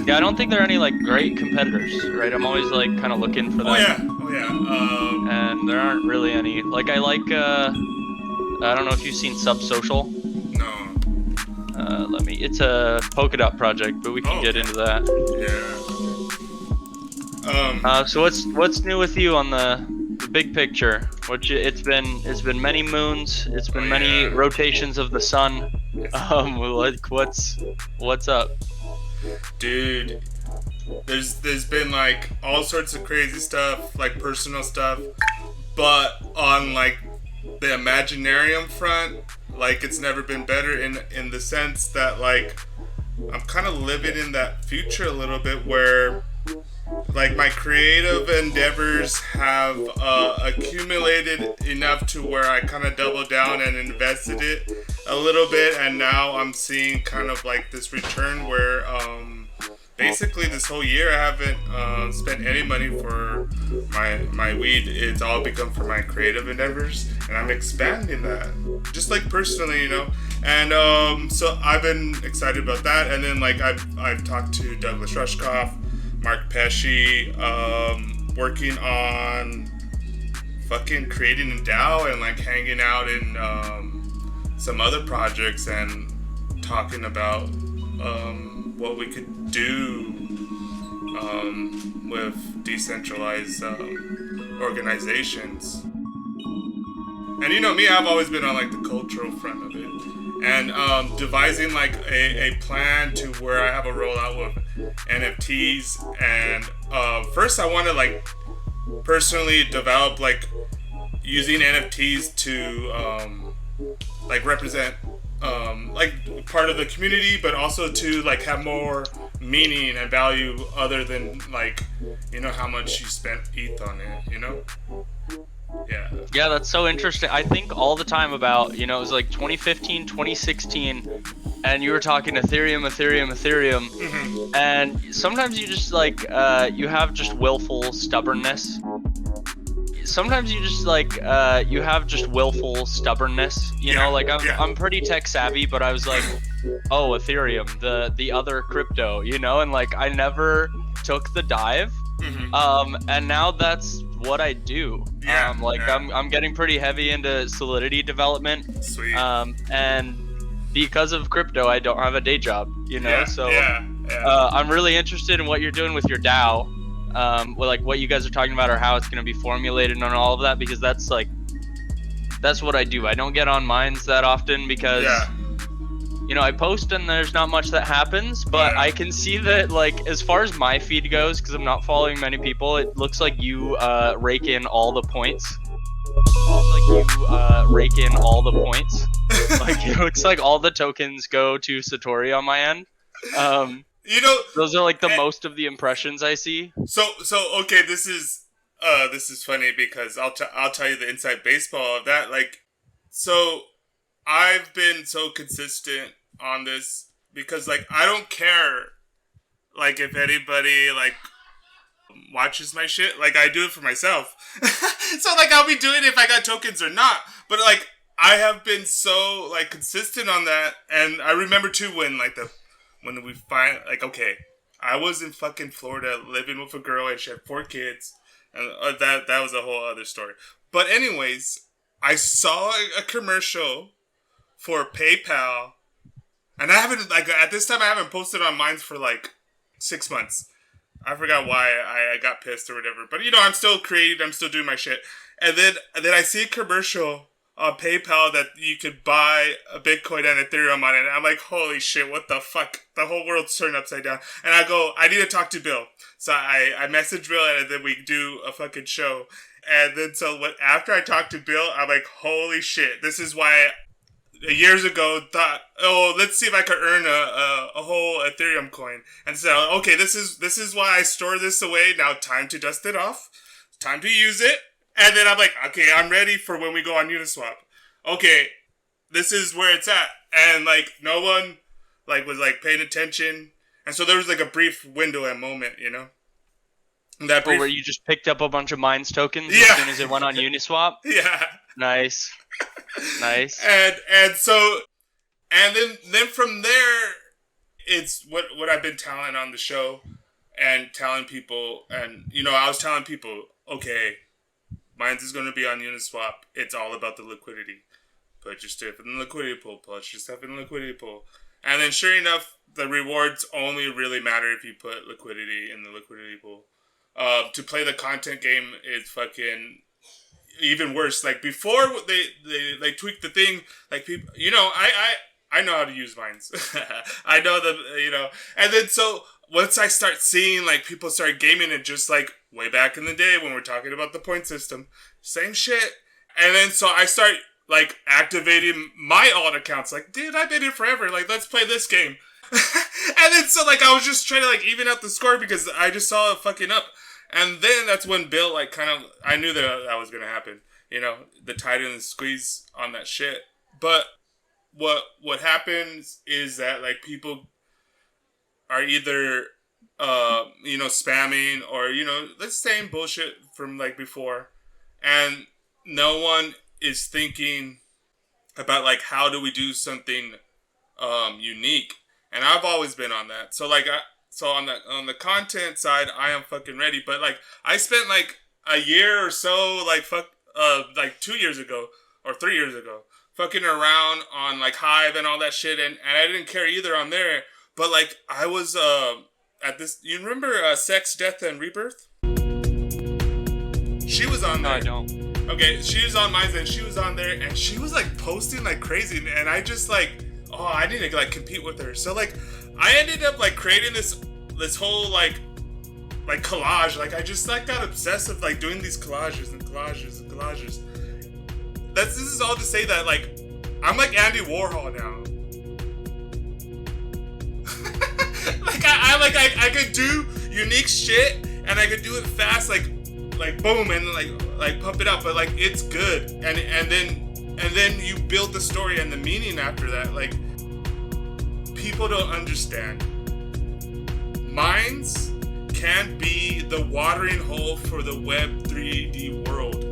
Yeah, I don't think there are any like great competitors, right? I'm always like kind of looking for them. Oh yeah. And there aren't really any. Like I like I don't know if you've seen Subsocial. No. It's a polka dot project, but we can Oh, get okay. into that. Yeah. So what's new with you on the big picture? It's been many moons, it's been many yeah. rotations of the sun. Like what's up? Dude, there's been like all sorts of crazy stuff, like personal stuff, but on like the Imaginarium front, like it's never been better in the sense that like I'm kind of living in that future a little bit where like my creative endeavors have accumulated enough to where I kind of doubled down and invested it a little bit, and now I'm seeing kind of like this return where basically this whole year I haven't spent any money for my weed. It's all become for my creative endeavors, and I'm expanding that just like personally, you know. And so I've been excited about that, and then like I've talked to Douglas Rushkoff, Mark Pesci, working on fucking creating a DAO and like hanging out in some other projects and talking about what we could do with decentralized organizations. And you know me, I've always been on like the cultural front of it, and devising like a plan to where I have a rollout with NFTs. And first, I want to like personally develop like using NFTs to like represent like part of the community, but also to like have more meaning and value other than like, you know, how much you spent ETH on it, you know. Yeah, that's so interesting. I think all the time about, you know, it was like 2015, 2016, and you were talking Ethereum, Mm-hmm. and sometimes you just like, you have just willful stubbornness. Sometimes you just like, you have just willful stubbornness, you know, like I'm pretty tech savvy, but I was like, oh, Ethereum, the other crypto, you know, and like I never took the dive. And now that's what I do. I'm getting pretty heavy into Solidity development. Sweet. And because of crypto, I don't have a day job, you know. I'm really interested in what you're doing with your DAO. Like what you guys are talking about, or how it's going to be formulated and all of that, because that's what I do. I don't get on Minds that often because you know, I post and there's not much that happens, but I can see that, like, as far as my feed goes, because I'm not following many people, it looks like you rake in all the points. Like, it looks like all the tokens go to Satori on my end. You know, those are like the most of the impressions I see. So okay, this is funny because I'll tell you the inside baseball of that. Like, so I've been so consistent on this because like I don't care like if anybody like watches my shit. Like I do it for myself. So like I'll be doing it if I got tokens or not. But like I have been so like consistent on that, and I remember too when we find like okay, I was in fucking Florida living with a girl and she had 4 kids, and that was a whole other story. But anyways, I saw a commercial for PayPal, and I haven't like at this time I haven't posted on Minds for like 6 months. I forgot why I got pissed or whatever, but you know I'm still creative, I'm still doing my shit. And then I see a commercial on PayPal that you could buy a Bitcoin and Ethereum on it. And I'm like, holy shit, what the fuck? The whole world's turned upside down. And I go, I need to talk to Bill. So I message Bill, and then we do a fucking show. And then after I talked to Bill, I'm like, holy shit, this is why I years ago thought, oh, let's see if I could earn a whole Ethereum coin. And so, okay, this is why I store this away. Now time to dust it off. Time to use it. And then I'm like, okay, I'm ready for when we go on Uniswap. Okay, this is where it's at. And like no one like was like paying attention. And so there was like a brief window and moment, you know? Where you just picked up a bunch of Minds tokens as soon as it went on Uniswap? Yeah. Nice. And so And then from there, it's what I've been telling on the show and telling people. And, you know, I was telling people, okay, Minds is going to be on Uniswap. It's all about the liquidity. Put your stuff in the liquidity pool. Put your stuff in the liquidity pool. And then sure enough, the rewards only really matter if you put liquidity in the liquidity pool. To play the content game is fucking even worse. Like before they tweaked the thing, like people, you know, I know how to use Minds. I know you know, and then so once I start seeing like people start gaming it just like way back in the day when we're talking about the point system, same shit. And then so I start like activating my alt accounts. Like, dude, I've been here forever. Like, let's play this game. And then so like I was just trying to like even out the score because I just saw it fucking up. And then that's when Bill like kind of I knew that was gonna happen. You know, the tide and the squeeze on that shit. But what happens is that like people are either you know, spamming or, you know, the same bullshit from like before, and no one is thinking about like how do we do something unique. And I've always been on that. So like so on the content side, I am fucking ready. But like I spent like a year or so like 2 years ago or 3 years ago fucking around on like Hive and all that shit, and I didn't care either on there. But like I was at this, you remember Sex, Death, and Rebirth? She was on there. No, I don't. Okay, she was on mine and she was on there and she was like posting like crazy, and I just like, oh, I need to like compete with her. So like I ended up like creating this whole like collage. Like I just like got obsessive like doing these collages and collages and collages. This is all to say that like I'm like Andy Warhol now. Like I could do unique shit and I could do it fast, like boom, and like pump it up, but like it's good, and then you build the story and the meaning after that. Like people don't understand. Minds can't be the watering hole for the Web 3D world.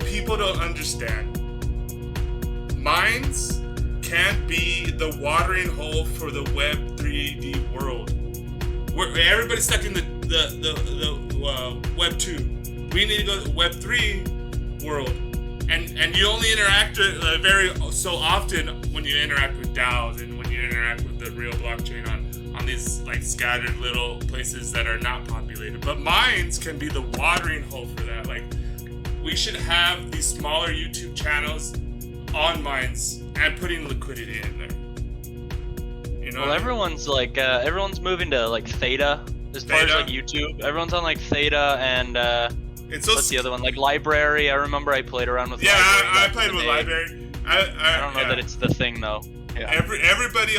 People don't understand. Minds can't be the watering hole for the Web 3D world. Where everybody's stuck in the Web 2. We need to go to the Web 3 world. And you only interact very so often when you interact with DAOs and when you interact with the real blockchain on these like scattered little places that are not populated. But Minds can be the watering hole for that. Like we should have these smaller YouTube channels on Minds and putting liquidity in there. You know, well, everyone's like everyone's moving to like Theta as far as like YouTube. Everyone's on like Theta and what's the other one? Like Library. I remember I played around with. Yeah, Library I played with Library. I don't know that it's the thing though. Yeah. Everybody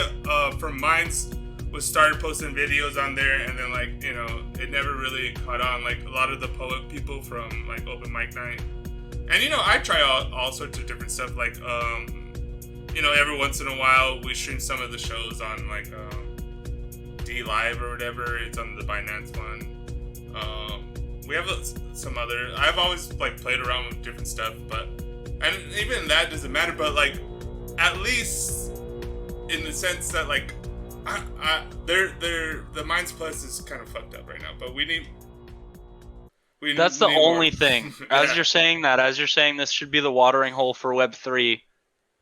from Minds was started posting videos on there, and then like, you know, it never really caught on. Like a lot of the poet people from like Open Mic Night, and you know, I try all sorts of different stuff. Like you know, every once in a while we stream some of the shows on like D Live or whatever. It's on the Binance one. We have some other. I've always like played around with different stuff, but and even that doesn't matter. But like, at least in the sense that like, the Minds Plus is kind of fucked up right now. But we need. That's the only thing. As you're saying this should be the watering hole for Web 3,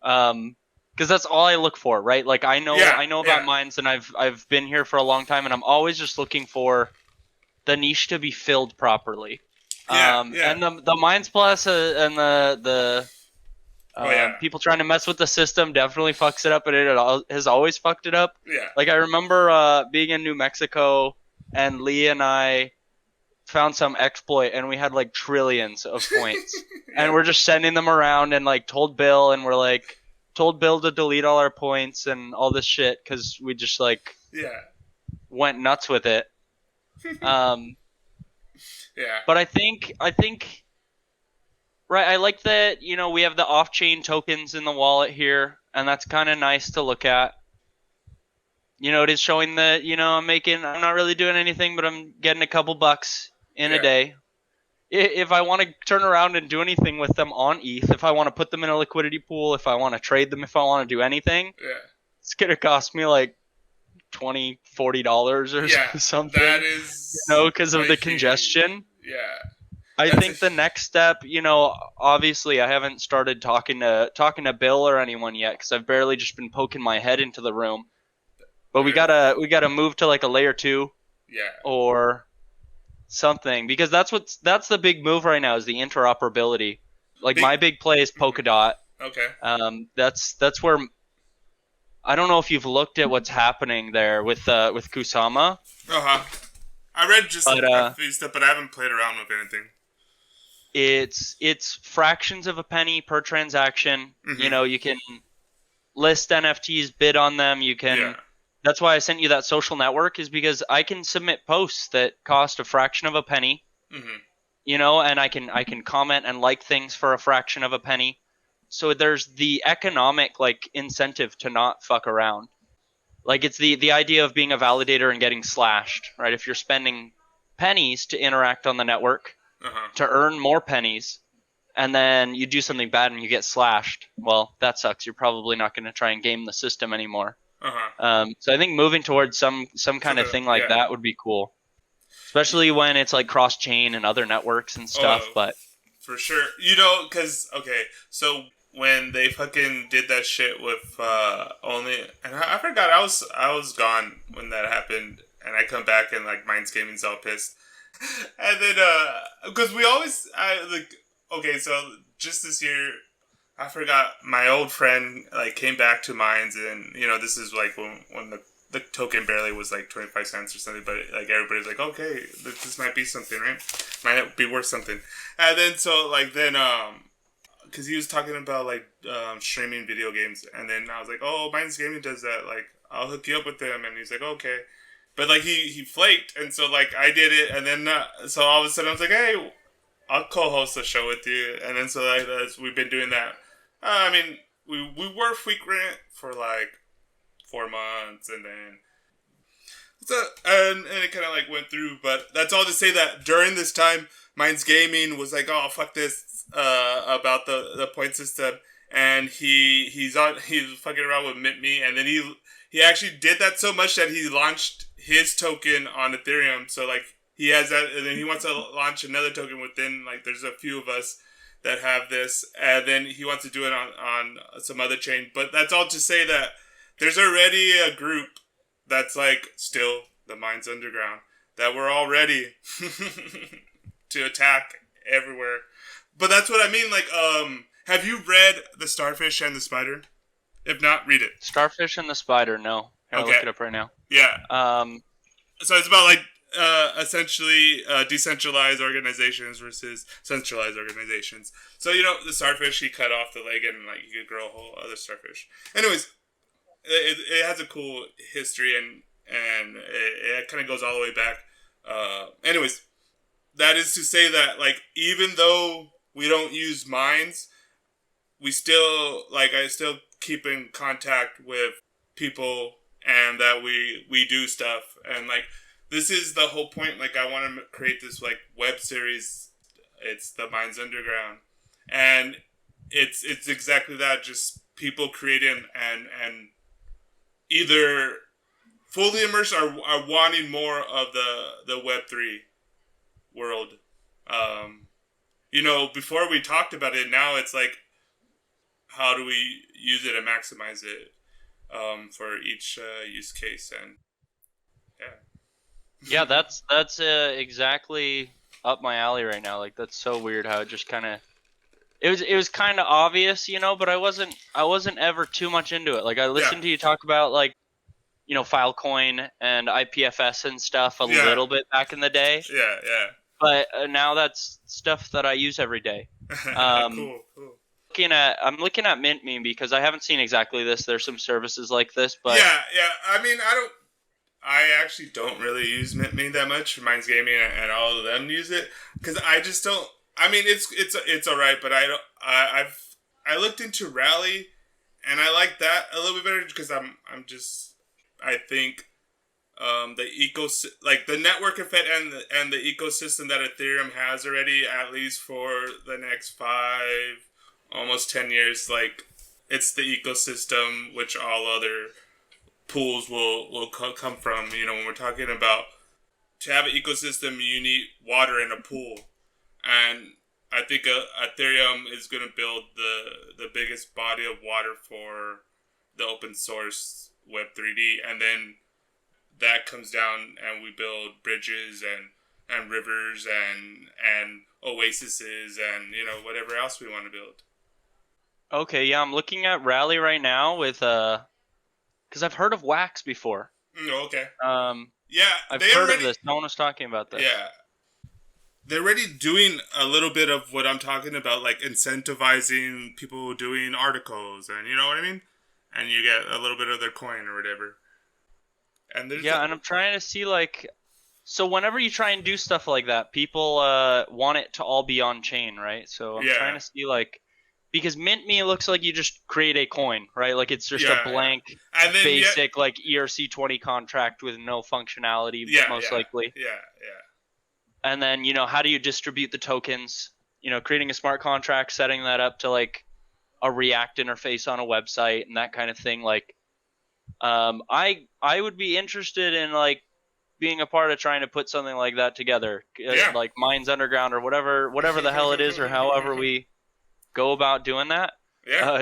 because that's all I look for, right? Like I know about Minds, and I've been here for a long time, and I'm always just looking for the niche to be filled properly. And the Minds Plus and the people trying to mess with the system definitely fucks it up, and it has always fucked it up. Yeah. Like I remember being in New Mexico, and Lee and I found some exploit, and we had like trillions of points, and we're just sending them around, and like told Bill to delete all our points and all this shit because we just like went nuts with it. But I think right, I like that, you know, we have the off-chain tokens in the wallet here, and that's kind of nice to look at. You know, it is showing that, you know, I'm not really doing anything, but I'm getting a couple bucks in a day. if I want to turn around and do anything with them on ETH, if I want to put them in a liquidity pool, if I want to trade them, if I want to do anything, it's gonna cost me like $20-$40 or something. That is, because of the congestion. Yeah. I think the next step, obviously I haven't started talking to Bill or anyone yet because I've barely just been poking my head into the room. But we gotta move to like a layer 2, or something, because that's the big move right now is the interoperability. Like my big play is Polkadot. Okay. That's where I don't know if you've looked at what's happening there with Kusama. I read just a few stuff, but I haven't played around with anything. It's fractions of a penny per transaction. You can list NFTs, bid on them. You can. That's why I sent you that social network, is because I can submit posts that cost a fraction of a penny. And I can comment and like things for a fraction of a penny. So there's the economic like incentive to not fuck around. Like it's the idea of being a validator and getting slashed, right? If you're spending pennies to interact on the network to earn more pennies, and then you do something bad and you get slashed, well, that sucks. You're probably not going to try and game the system anymore. So I think moving towards some kind of thing like that would be cool, especially when it's like cross-chain and other networks and stuff. But for sure, because so when they fucking did that shit with only, and I forgot, I was gone when that happened, and I come back and like MindsGaming's all pissed, and then because so just this year, I forgot, my old friend like came back to Minds, and this is like when the token barely was like 25 cents or something, but like everybody's like, okay, this might be something, right? Might be worth something. And then because he was talking about like streaming video games, and then I was like, oh, MindsGaming does that, like I'll hook you up with them, and he's like, okay, but like he flaked, and so like I did it, and then so all of a sudden I was like, hey, I'll co-host a show with you, and then so like we've been doing that. I mean, we were frequent for like 4 months, and then and it kind of like went through, but that's all to say that during this time, MindsGaming was like, oh, fuck this about the point system, and he's fucking around with MintMe, and then he actually did that so much that he launched his token on Ethereum. So like he has that, and then he wants to launch another token within, like there's a few of us that have this, and then he wants to do it on some other chain. But that's all to say that there's already a group that's like still the Minds Underground that we're all ready to attack everywhere. But that's what I mean. Like, have you read The Starfish and the Spider? If not, read it. Starfish and the Spider, no. I'll look it up right now. Yeah. So it's about like essentially decentralized organizations versus centralized organizations. So the starfish, he cut off the leg and like you could grow a whole other starfish. Anyways, it has a cool history, and it kind of goes all the way back. Anyways, that is to say that like even though we don't use Minds, we still I still keep in contact with people, and that we do stuff, and like this is the whole point. Like I want to create this like web series. It's the Minds Underground, and it's exactly that. Just people creating and either fully immersed or are wanting more of the Web3 world. Before we talked about it, now it's like, how do we use it and maximize it for each use case? And yeah, that's exactly up my alley right now. Like that's so weird how it just kind of it was kind of obvious, but I wasn't ever too much into it. Like I listened to you talk about like Filecoin and IPFS and stuff a little bit back in the day. Yeah. But now that's stuff that I use every day. Cool. I'm looking at MintMe because I haven't seen exactly this. There's some services like this, but yeah. I mean, I actually don't really use MintMe that much. MindsGaming and all of them use it because I just don't. I mean, it's all right, but I looked into Rally, and I like that a little bit better because I think the like the network effect and the ecosystem that Ethereum has already, at least for the next 10 years. Like, it's the ecosystem which all other pools will come from. You know, when we're talking about to have an ecosystem, you need water in a pool, and I think Ethereum is going to build the biggest body of water for the open source Web3D, and then that comes down and we build bridges and rivers and oases and, you know, whatever else we want to build. Okay, yeah, I'm looking at Rally right now with because I've heard of Wax before. Okay. Yeah, I've heard of this. No one was talking about this. Yeah. They're already doing a little bit of what I'm talking about, like incentivizing people doing articles, and you know what I mean? And you get a little bit of their coin or whatever. And and I'm trying to see, like, so whenever you try and do stuff like that, people want it to all be on chain, right? So I'm trying to see, like, because Mint Me looks like you just create a coin, right? Like it's just a blank, basic like ERC20 contract with no functionality, most likely. Yeah. And then, you know, how do you distribute the tokens? You know, creating a smart contract, setting that up to like a React interface on a website and that kind of thing. Like, I would be interested in like being a part of trying to put something like that together, like Minds Underground or whatever the hell it is, or however we go about doing that.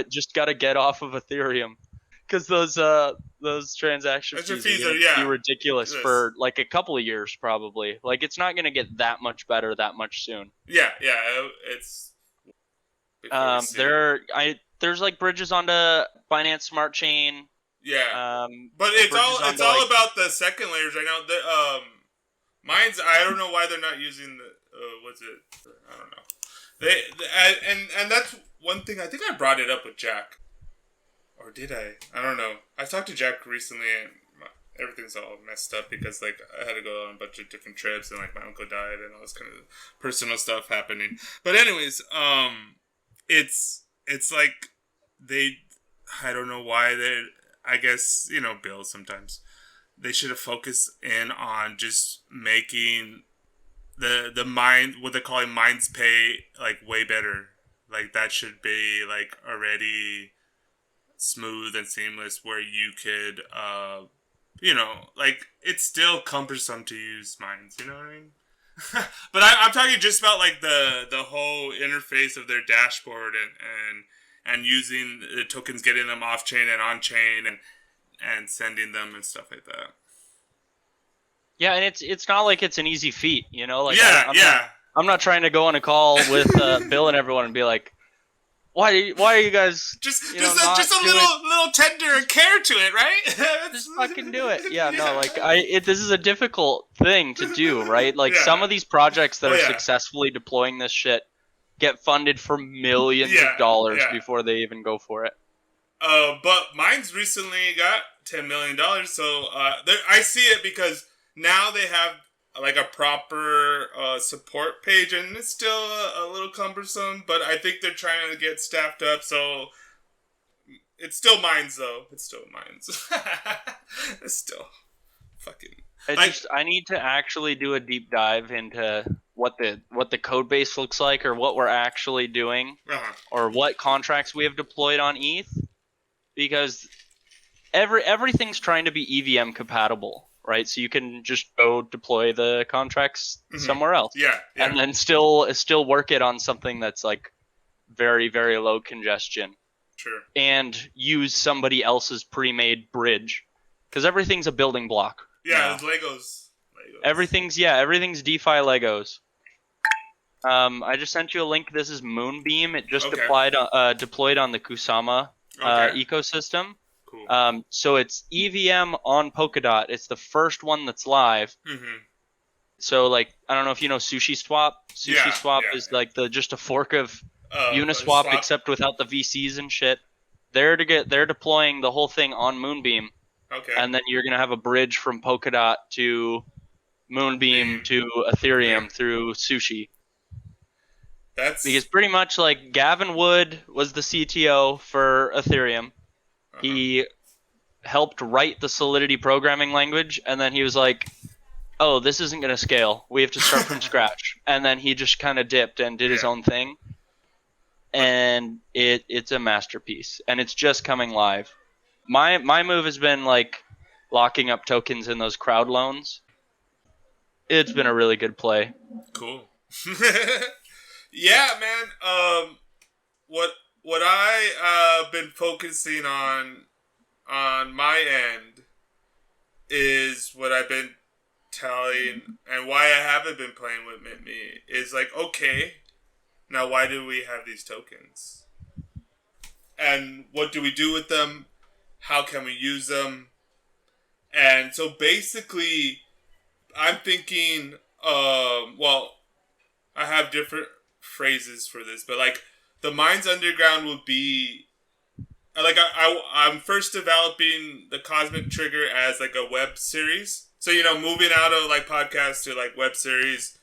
Just got to get off of Ethereum, because those transaction fees are going to be ridiculous for like a couple of years probably. Like, it's not going to get that much better that much soon. It's there's like bridges onto Binance Smart Chain. But it's all about the second layers right now. The Minds, I don't know why they're not using the what's it? I don't know. And that's one thing. I think I brought it up with Jack, or did I? I don't know. I talked to Jack recently, and everything's all messed up because like I had to go on a bunch of different trips, and like my uncle died, and all this kind of personal stuff happening. But anyways, it's like I don't know why they. I guess, you know, bills sometimes. They should have focused in on just making the mind, what they're calling Minds Pay, like way better. Like that should be like already smooth and seamless, where you could, you know, like it's still cumbersome to use Minds. You know what I mean? But I'm talking just about like the whole interface of their dashboard and using the tokens, getting them off chain and on chain, and sending them and stuff like that. Yeah, and it's not like it's an easy feat, you know. Like I'm not trying to go on a call with Bill and everyone and be like, why are you guys just a little tender and care to it, right? Just fucking do it. Yeah, no, like this is a difficult thing to do, right? Like some of these projects that are successfully deploying this shit get funded for millions of dollars before they even go for it. But Minds recently got $10 million, so I see it because now they have like a proper support page, and it's still a little cumbersome, but I think they're trying to get staffed up, so it's still Minds, though. It's still Minds. It's still fucking... I need to actually do a deep dive into what the code base looks like, or what we're actually doing, or what contracts we have deployed on ETH, because everything's trying to be EVM compatible, right? So you can just go deploy the contracts somewhere else, and then still work it on something that's like very, very low congestion, and use somebody else's pre-made bridge, because everything's a building block. It's Legos. Everything's DeFi Legos. I just sent you a link. This is Moonbeam. It just deployed on the Kusama ecosystem. Cool. So it's EVM on Polkadot. It's the first one that's live. So like, I don't know if you know SushiSwap. SushiSwap is like just a fork of Uniswap, except without the VCs and shit. They're deploying the whole thing on Moonbeam. And then you're going to have a bridge from Polkadot Moonbeam to Ethereum through Sushi. Because pretty much like Gavin Wood was the CTO for Ethereum. He helped write the Solidity programming language, and then he was like, oh, this isn't going to scale. We have to start from scratch. And then he just kind of dipped and did his own thing. And it's a masterpiece. And it's just coming live. My move has been like locking up tokens in those crowd loans. It's been a really good play. Cool. Yeah, man. What I been focusing on my end is what I've been telling, and why I haven't been playing with MintMe is like, okay, now why do we have these tokens? And what do we do with them? How can we use them? And so basically, I'm thinking, well, I have different phrases for this, but like the Minds Underground will be like I'm first developing the Cosmic Trigger as like a web series. So, you know, moving out of like podcasts to like web series,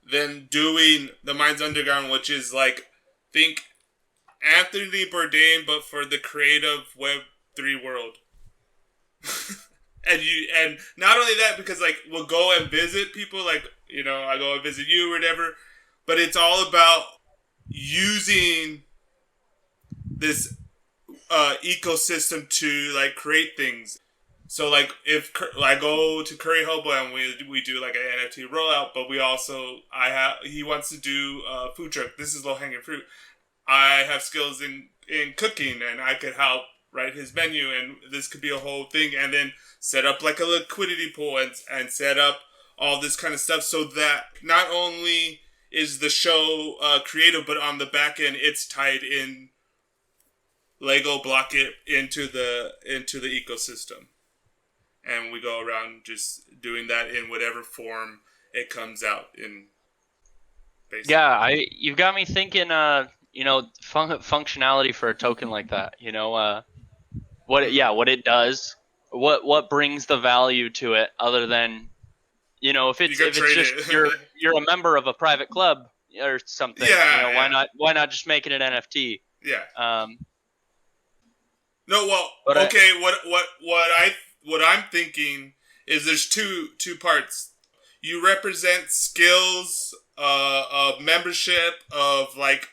then doing the Minds Underground, which is like, think Anthony Bourdain, but for the creative Web3 world. And not only that, because like we'll go and visit people, like, you know, I go and visit you or whatever, but it's all about using this ecosystem to like create things. So like if I go to Curry Hobo and we do like an NFT rollout, but we also he wants to do a food truck. This is low hanging fruit. I have skills in cooking, and I could help write his menu, and this could be a whole thing. And then set up like a liquidity pool and set up all this kind of stuff, so that not only is the show creative, but on the back end it's tied in. Lego block it into the ecosystem, and we go around just doing that in whatever form it comes out in. Basically. Yeah, you've got me thinking. You know, functionality for a token like that. You know, what it does, what brings the value to it, other than, you know, if it's just you're a member of a private club or something. Yeah, you know, why not just make it an NFT? Yeah. No, well, okay. What I'm thinking is there's two parts. You represent skills, of membership, of like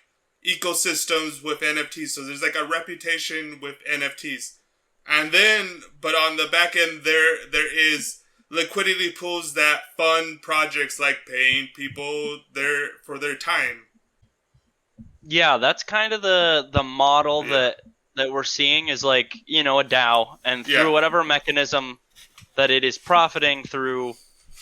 ecosystems with NFTs. So there's like a reputation with NFTs, and then but on the back end there is liquidity pools that fund projects like paying people for their time. Yeah, that's kind of the model that we're seeing is like, you know, a DAO, and through whatever mechanism that it is profiting through,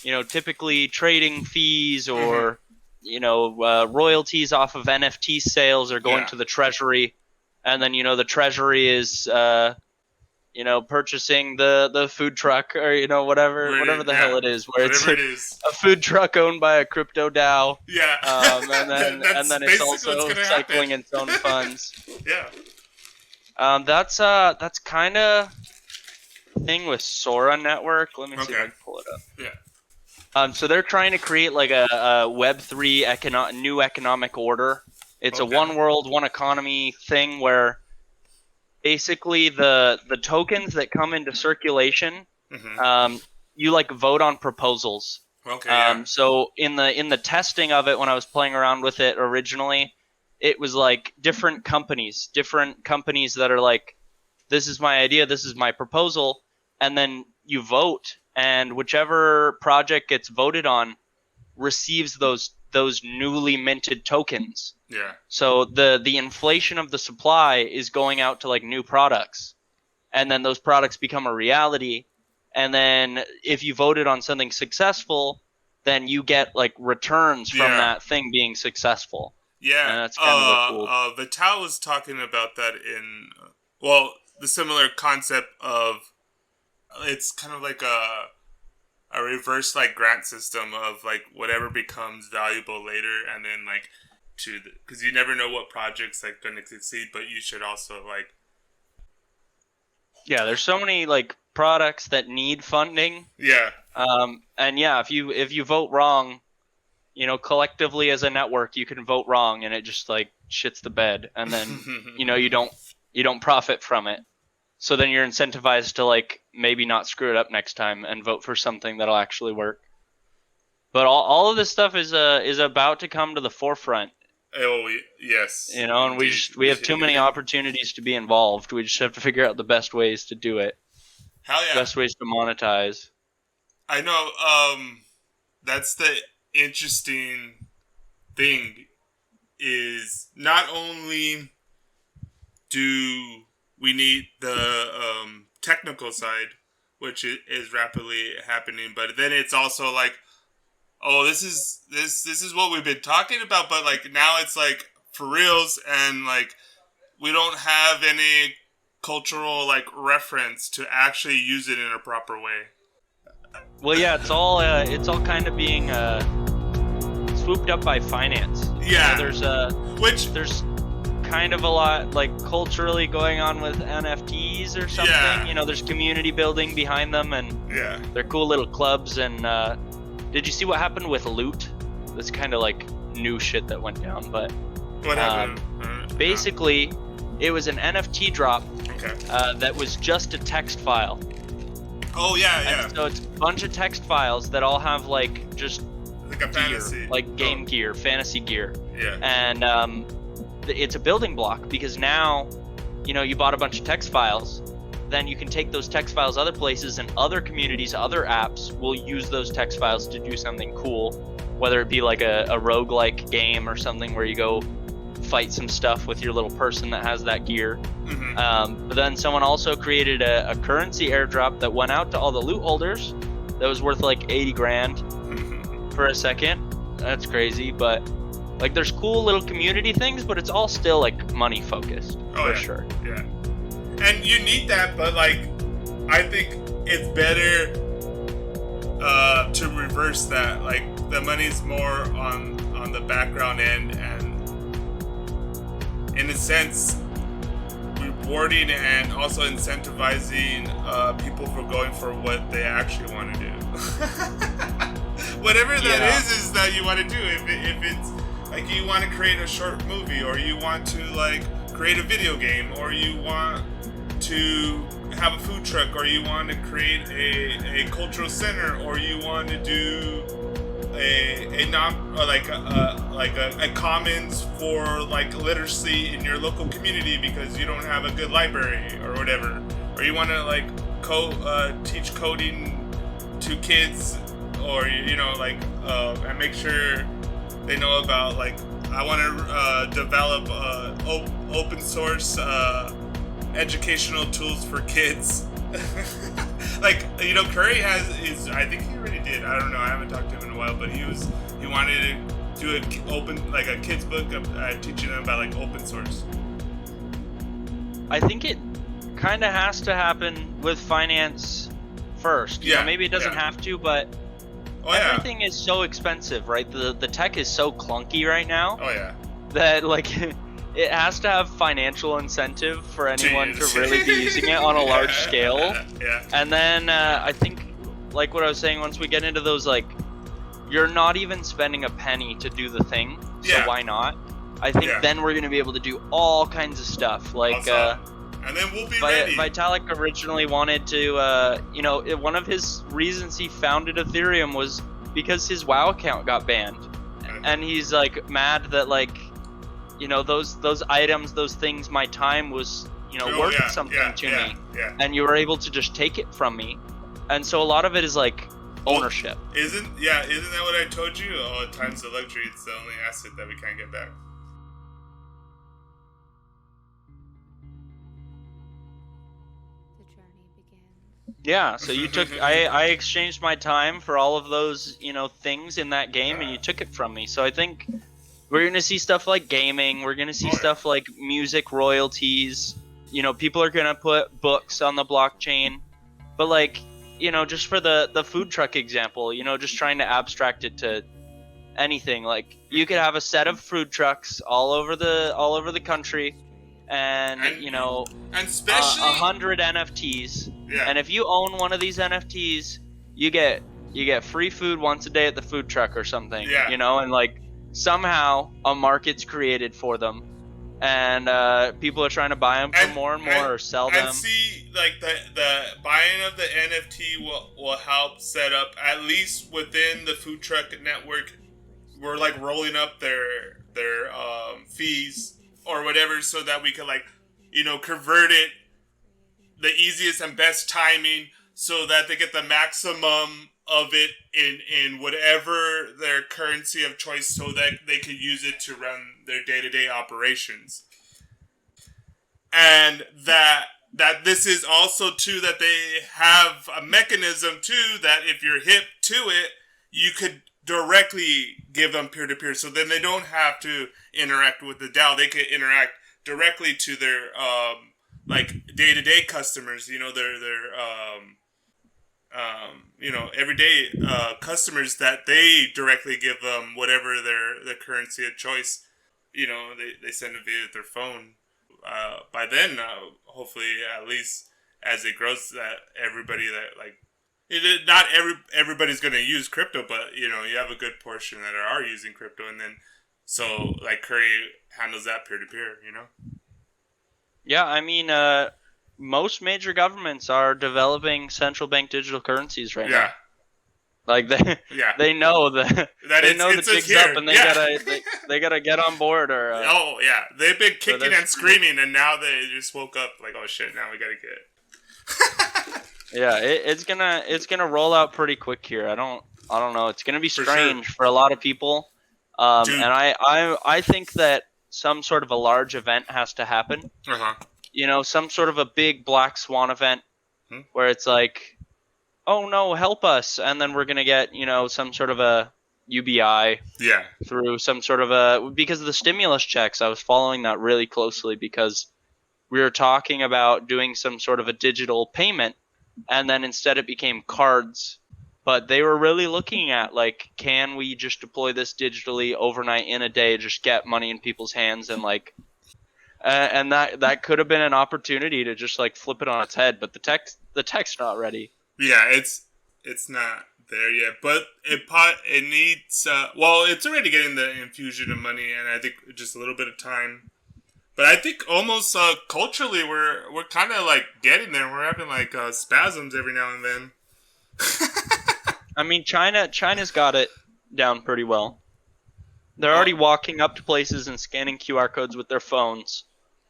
you know, typically trading fees or, you know, royalties off of NFT sales are going to the treasury. And then, you know, the treasury is, you know, purchasing the food truck or, you know, whatever the hell it is, where it's a food truck owned by a crypto DAO. Yeah. And then it's also cycling its own funds. Yeah. That's kind of thing with Sora Network. Let me see if I can pull it up. Yeah. So they're trying to create like a Web3 new economic order. It's a one world, one economy thing where basically the tokens that come into circulation, you like vote on proposals. So in the testing of it, when I was playing around with it originally, it was like different companies that are like, this is my idea, this is my proposal, and then you vote, and whichever project gets voted on receives those newly minted tokens. Yeah. So the inflation of the supply is going out to like new products, and then those products become a reality, and then if you voted on something successful, then you get like returns from that thing being successful. Yeah, and that's kind of cool. Vital was talking about that in, the similar concept of, it's kind of like a reverse like grant system of like whatever becomes valuable later, and then like because you never know what project's like going to succeed, but you should also like. Yeah, there's so many like products that need funding. Yeah. And yeah, if you vote wrong, you know, collectively as a network, you can vote wrong, and it just like shits the bed, and then you know you don't profit from it. So then you're incentivized to like maybe not screw it up next time and vote for something that'll actually work. But all of this stuff is about to come to the forefront. Oh yes. You know, and we have too many opportunities to be involved. We just have to figure out the best ways to do it. Hell yeah. Best ways to monetize. I know. That's the interesting thing. Is not only do we need the technical side, which is rapidly happening, but then it's also like, oh, this is what we've been talking about, but like now it's like for reals, and like we don't have any cultural like reference to actually use it in a proper way. Well, yeah, it's all kind of being swooped up by finance. Yeah, there's kind of a lot like culturally going on with NFTs or something. Yeah. You know, there's community building behind them, and they're cool little clubs. And did you see what happened with Loot? That's kind of like new shit that went down. But what happened? Basically, it was an NFT drop. Okay. That was just a text file. Oh yeah. And so it's a bunch of text files that all have like just like a fantasy, gear, like game gear, fantasy gear. Yeah. And it's a building block, because now, you know, you bought a bunch of text files, then you can take those text files other places, and other communities, other apps will use those text files to do something cool, whether it be like a roguelike game or something where you go fight some stuff with your little person that has that gear. Mm-hmm. But then someone also created a currency airdrop that went out to all the loot holders that was worth like 80 grand for a second. That's crazy, but like there's cool little community things, but it's all still like money focused for sure. Yeah. And you need that, but like I think it's better to reverse that. Like the money's more on the background end, and in a sense rewarding and also incentivizing people for going for what they actually want to do. Whatever that is that you want to do. If it's like you want to create a short movie, or you want to like create a video game, or you want to have a food truck, or you want to create a cultural center, or you want to do a commons for like literacy in your local community because you don't have a good library or whatever, or you want to like teach coding to kids, or you know like and make sure they know about like I want to develop open source educational tools for kids. Like, you know, Curry is I think he already did. I don't know. I haven't talked to him in a while, but he wanted to do a kid's book teaching them about like open source. I think it kind of has to happen with finance first. You know, maybe it doesn't have to, but everything is so expensive, right? The tech is so clunky right now. Oh yeah. That like it has to have financial incentive for anyone to really be using it on a large scale. Yeah. And then I think, like what I was saying, once we get into those, like, you're not even spending a penny to do the thing, so why not? I think then we're going to be able to do all kinds of stuff. Like, and then we'll be ready. Vitalik originally wanted to, you know, one of his reasons he founded Ethereum was because his WoW account got banned. And he's, like, mad that, like, you know, those items, those things, my time was, you know, worth something to me. Yeah. And you were able to just take it from me. And so a lot of it is like ownership. Isn't that what I told you? Oh, time's a luxury. It's the only asset that we can't get back. The journey begins. Yeah, so you took I exchanged my time for all of those, you know, things in that game, and you took it from me. So I think we're going to see stuff like gaming. We're going to see stuff like music royalties. You know, people are going to put books on the blockchain. But, like, you know, just for the food truck example, you know, just trying to abstract it to anything. Like, you could have a set of food trucks all over the country, and you know, and especially 100 NFTs. Yeah. And if you own one of these NFTs, you get free food once a day at the food truck or something. Yeah. You know, and like, somehow a market's created for them, and people are trying to buy them for more and more or sell them. And see, like the buying of the NFT will help set up, at least within the food truck network. We're like rolling up their fees or whatever, so that we can convert it the easiest and best timing, so that they get the maximum of it in whatever their currency of choice, so that they can use it to run their day-to-day operations. And that this is also too that they have a mechanism too that if you're hip to it, you could directly give them peer-to-peer, so then they don't have to interact with the DAO. They can interact directly to their day-to-day customers, their everyday customers, that they directly give them whatever their currency of choice. They send it via their phone. By then, hopefully, at least as it grows, that everybody not everybody's going to use crypto, but you have a good portion that are using crypto, and then so Curry handles that peer-to-peer. Yeah, I mean, most major governments are developing central bank digital currencies right now. Like they know the jig's up, and they gotta get on board. Or they've been kicking and screaming, and now they just woke up like, oh shit, now we gotta get it. Yeah, it's gonna roll out pretty quick here. I don't know. It's gonna be strange for a lot of people, and I think that some sort of a large event has to happen. Some sort of a big black swan event where it's like, oh no, help us, and then we're gonna get some sort of a UBI through some sort of because of the stimulus checks. I was following that really closely because we were talking about doing some sort of a digital payment, and then instead it became cards. But they were really looking at can we just deploy this digitally overnight in a day, just get money in people's hands, and and that could have been an opportunity to just flip it on its head, but the tech's not ready. Yeah, it's not there yet, but it needs. It's already getting the infusion of money, and I think just a little bit of time. But I think almost culturally, we're kind of getting there. We're having spasms every now and then. I mean, China's got it down pretty well. They're already walking up to places and scanning QR codes with their phones,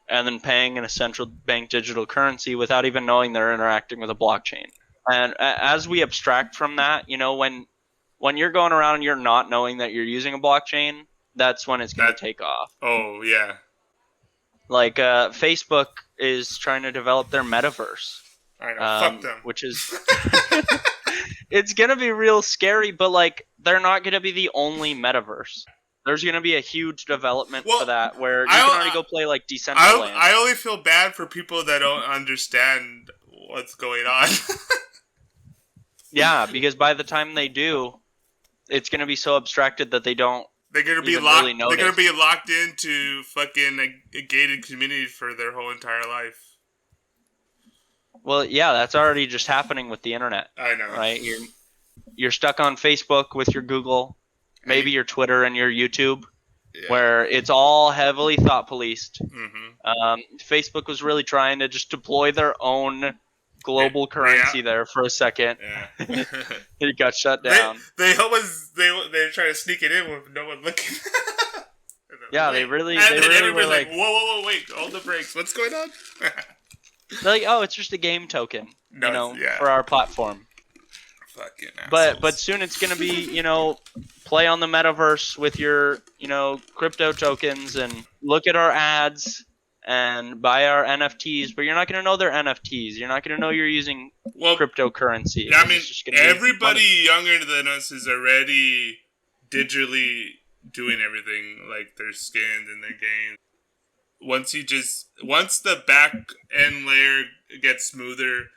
and then paying in a central bank digital currency without even knowing they're interacting with a blockchain. And as we abstract from that, when you're going around and you're not knowing that you're using a blockchain, that's when it's going to take off. Oh, yeah. Facebook is trying to develop their metaverse. I know, fuck them. Which is... it's going to be real scary, but, they're not going to be the only metaverse. There's going to be a huge development for that, where you can already go play, Decentraland. I only feel bad for people that don't understand what's going on. Yeah, because by the time they do, it's going to be so abstracted that they don't. They're going to be locked. Really they're going to be locked into fucking a gated community for their whole entire life. Well, yeah, that's already just happening with the internet. I know, right? You're stuck on Facebook with your Google, maybe your Twitter and your YouTube, where it's all heavily thought policed. Facebook was really trying to just deploy their own global currency there for a second. Yeah. It got shut down. They try to sneak it in with no one looking. They really everybody's were whoa, wait, hold the brakes. What's going on? They're like, oh, it's just a game token, for our platform. Fucking assholes. But soon it's gonna be, play on the metaverse with your, crypto tokens and look at our ads and buy our NFTs, but you're not gonna know they're NFTs. You're not gonna know you're using cryptocurrency. I mean, everybody younger than us is already digitally doing everything, their skins and their games. Once the back end layer gets smoother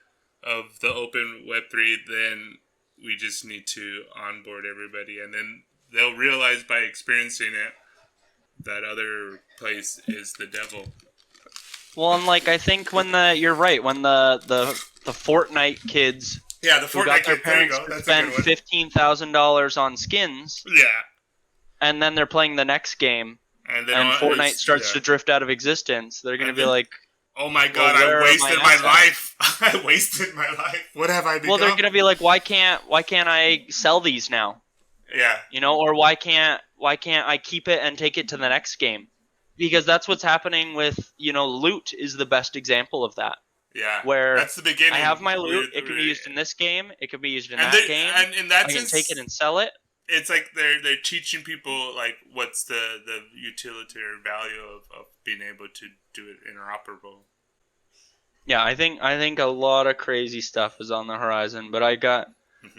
of the open Web3, then we just need to onboard everybody, and then they'll realize by experiencing it that other place is the devil. Well, and I think you're right, when the Fortnite kids, the Fortnite kids, there you go. That's spend $15,000 on skins, and then they're playing the next game, and Fortnite starts to drift out of existence, they're gonna be like, "Oh my god, I wasted my life! I wasted my life. What have I become?" Well, they're gonna be like, "Why can't I sell these now?" Yeah. Or why can't I keep it and take it to the next game? Because that's what's happening with, loot is the best example of that. Yeah. Where that's the beginning. I have my loot, it can be used in this game, it can be used in that game. And in that sense, I can take it and sell it. It's like they're teaching people like what's the utilitarian value of being able to do it interoperable. Yeah, I think a lot of crazy stuff is on the horizon, but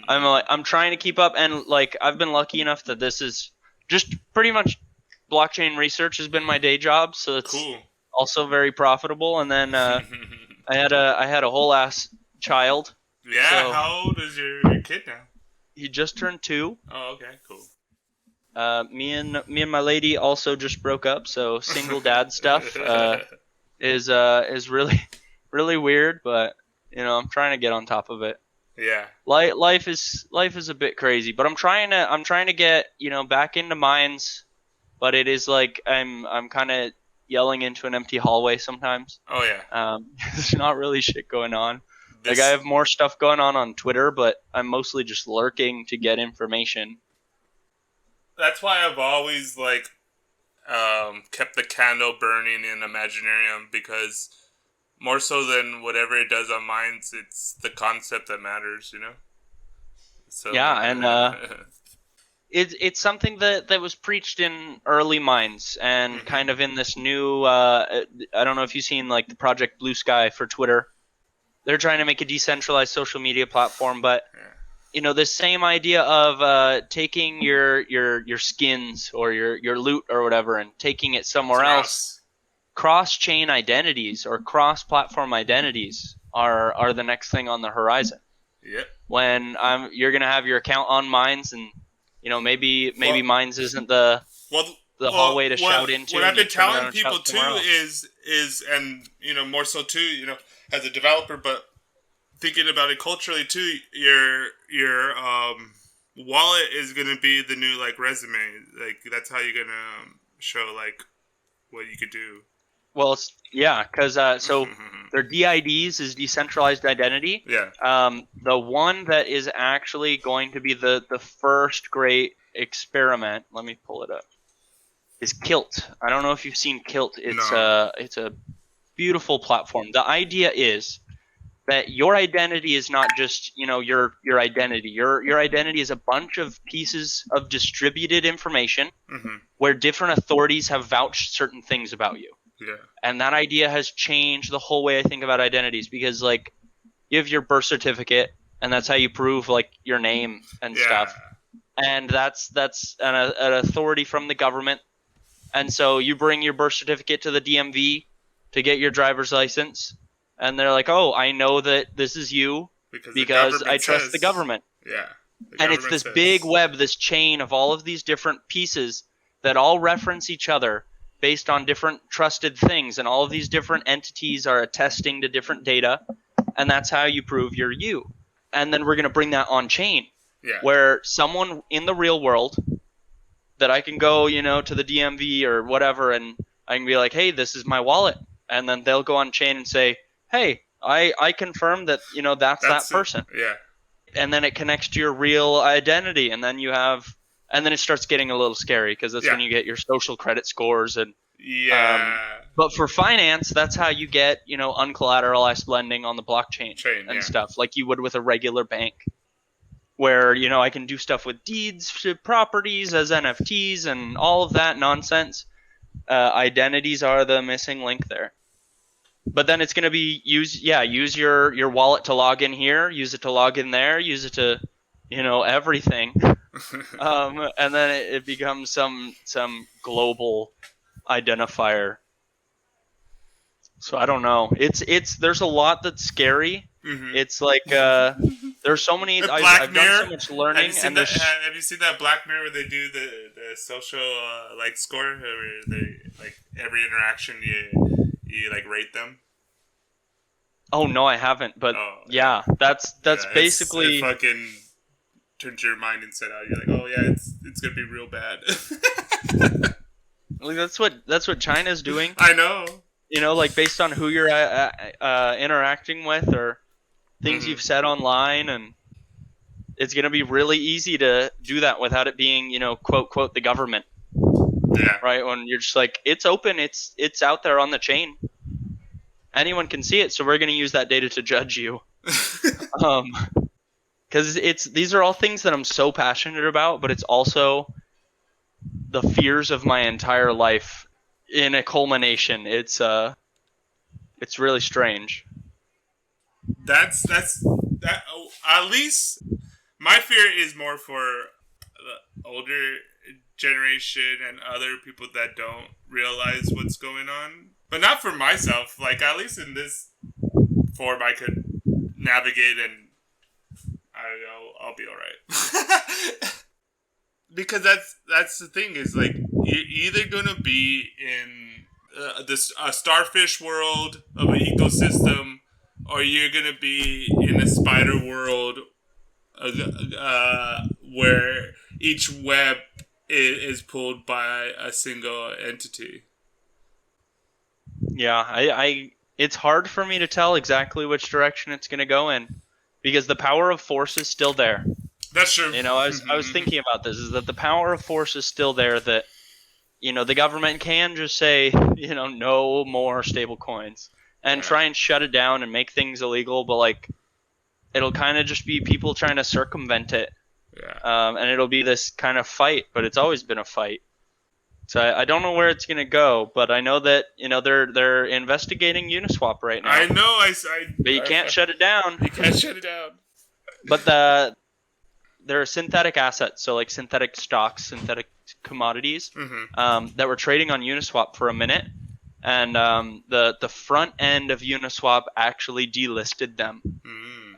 I'm trying to keep up, and like I've been lucky enough that this is just pretty much blockchain research has been my day job, so it's cool. Also very profitable. And then I had a whole ass child. Yeah, so, how old is your kid now? He just turned 2. Oh, okay, cool. Me and my lady also just broke up, so single dad stuff is really really weird, but I'm trying to get on top of it. Yeah. Life is a bit crazy, but I'm trying to get, back into mines, but it is like I'm kind of yelling into an empty hallway sometimes. Oh yeah. There's not really shit going on. Like I have more stuff going on Twitter, but I'm mostly just lurking to get information. That's why I've always kept the candle burning in Imaginarium, because more so than whatever it does on Minds, it's the concept that matters, So yeah, and it's something that was preached in early Minds, and kind of in this new. I don't know if you've seen like the Project Blue Sky for Twitter. They're trying to make a decentralized social media platform, but this same idea of taking your skins or your loot or whatever and taking it somewhere else. Cross-chain identities or cross-platform identities are the next thing on the horizon. Yep. When you're gonna have your account on Minds, and maybe Minds isn't the hallway to shout into. What I've been telling people too is and more so too as a developer, but thinking about it culturally too, your wallet is gonna be the new resume. Like that's how you're gonna show what you could do. Well, yeah, because so their DIDs is decentralized identity. Yeah. The one that is actually going to be the first great experiment. Let me pull it up. Is Kilt. I don't know if you've seen Kilt. It's a beautiful platform. The idea is that your identity is not just your identity. Your identity is a bunch of pieces of distributed information where different authorities have vouched certain things about you. Yeah. And that idea has changed the whole way I think about identities, because you have your birth certificate, and that's how you prove your name and stuff. And that's an authority from the government. And so you bring your birth certificate to the DMV to get your driver's license, and they're like, "Oh, I know that this is you because I trust the government." Yeah. And it's this big web, this chain of all of these different pieces that all reference each other based on different trusted things, and all of these different entities are attesting to different data, and that's how you prove you're you. And then we're going to bring that on chain, where someone in the real world that I can go, to the DMV or whatever, and I can be like, "Hey, this is my wallet," and then they'll go on chain and say, "Hey, I confirm that that's that person." Yeah. And then it connects to your real identity, and then and then it starts getting a little scary, because that's when you get your social credit scores and but for finance, that's how you get uncollateralized lending on the blockchain and stuff, like you would with a regular bank, where I can do stuff with deeds to properties as NFTs and all of that nonsense. Identities are the missing link there. But then it's going to be use your wallet to log in here, use it to log in there, use it to everything. And then it becomes some global identifier. So I don't know. There's a lot that's scary. It's like there's so many. I've done so much learning. Have you seen that Black Mirror where they do the social score, where they every interaction you rate them? Oh no, I haven't. But that's basically it fucking turns your mind inside out. You're like, oh yeah, it's gonna be real bad. Like that's what China's doing. I know. You know, like based on who you're interacting with or things you've said online, and it's gonna be really easy to do that without it being, quote the government. Yeah. Right? When you're just like, it's open, it's out there on the chain. Anyone can see it, so we're gonna use that data to judge you. Because these are all things that I'm so passionate about, but it's also the fears of my entire life in a culmination. It's really strange. That's that. At least my fear is more for the older generation and other people that don't realize what's going on, but not for myself. Like, at least in this form, I could navigate, and I'll be all right. Because that's the thing, is like, you're either gonna be in this starfish world of an ecosystem, or you're gonna be in a spider world where each web is pulled by a single entity. Yeah, I it's hard for me to tell exactly which direction it's going to go in, because the power of force is still there. That's true. I was thinking about this, is that the power of force is still there, that the government can just say, no more stable coins and try and shut it down and make things illegal, but like it'll kind of just be people trying to circumvent it. Yeah. And it'll be this kind of fight, but it's always been a fight. So I don't know where it's gonna go, but I know that they're investigating Uniswap right now. I know. But you can't shut it down. You can't shut it down. But there are synthetic assets, so like synthetic stocks, synthetic commodities, that were trading on Uniswap for a minute, and the front end of Uniswap actually delisted them.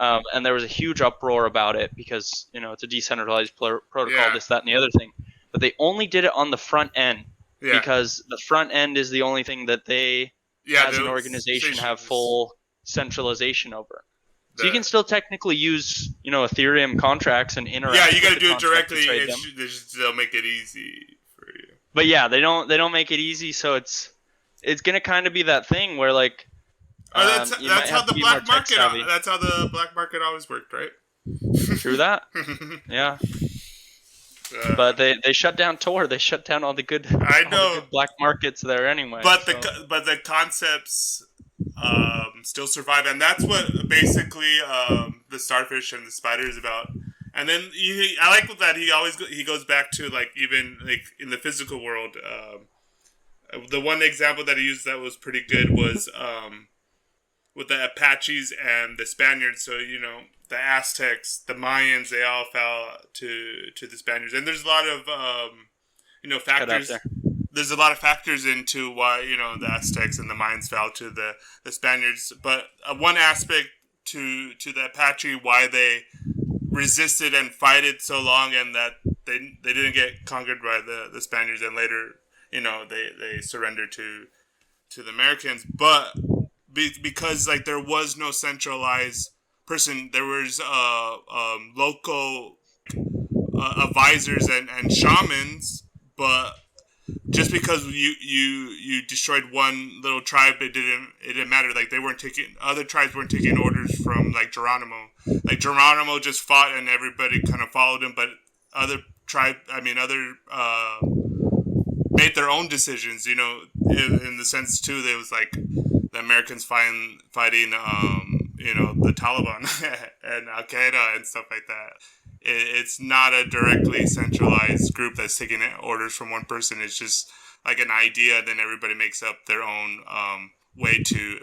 And there was a huge uproar about it because it's a decentralized protocol, this, that, and the other thing. But they only did it on the front end because the front end is the only thing that they, as an organization, have full centralization over. So you can still technically use, Ethereum contracts and interact. Yeah, you got to do it directly. They'll make it easy for you. But yeah, they don't make it easy. So it's gonna kind of be that thing where like. That's how the black market. That's how the black market always worked, right? True that. Yeah. But they shut down Tor. They shut down all the good. I know. All the good black markets there anyway. But the concepts still survive, and that's what basically the starfish and the spider is about. And then I like that he goes back to, like, even like in the physical world. The one example that he used that was pretty good was with the Apaches and the Spaniards. So the Aztecs, the Mayans, they all fell to the Spaniards, and there's a lot of factors. There's a lot of factors into why the Aztecs and the Mayans fell to the Spaniards. But one aspect to the Apache, why they resisted and fighted so long, and that they didn't get conquered by the Spaniards, and later they surrendered to the Americans. But because like there was no centralized person, there was local advisors and shamans, but just because you destroyed one little tribe, it didn't matter. Like other tribes weren't taking orders from like Geronimo. Like Geronimo just fought and everybody kind of followed him, but other made their own decisions. In the sense too, there was like the Americans fighting the Taliban and Al Qaeda and stuff like that. It's not a directly centralized group that's taking orders from one person. It's just like an idea, then everybody makes up their own way to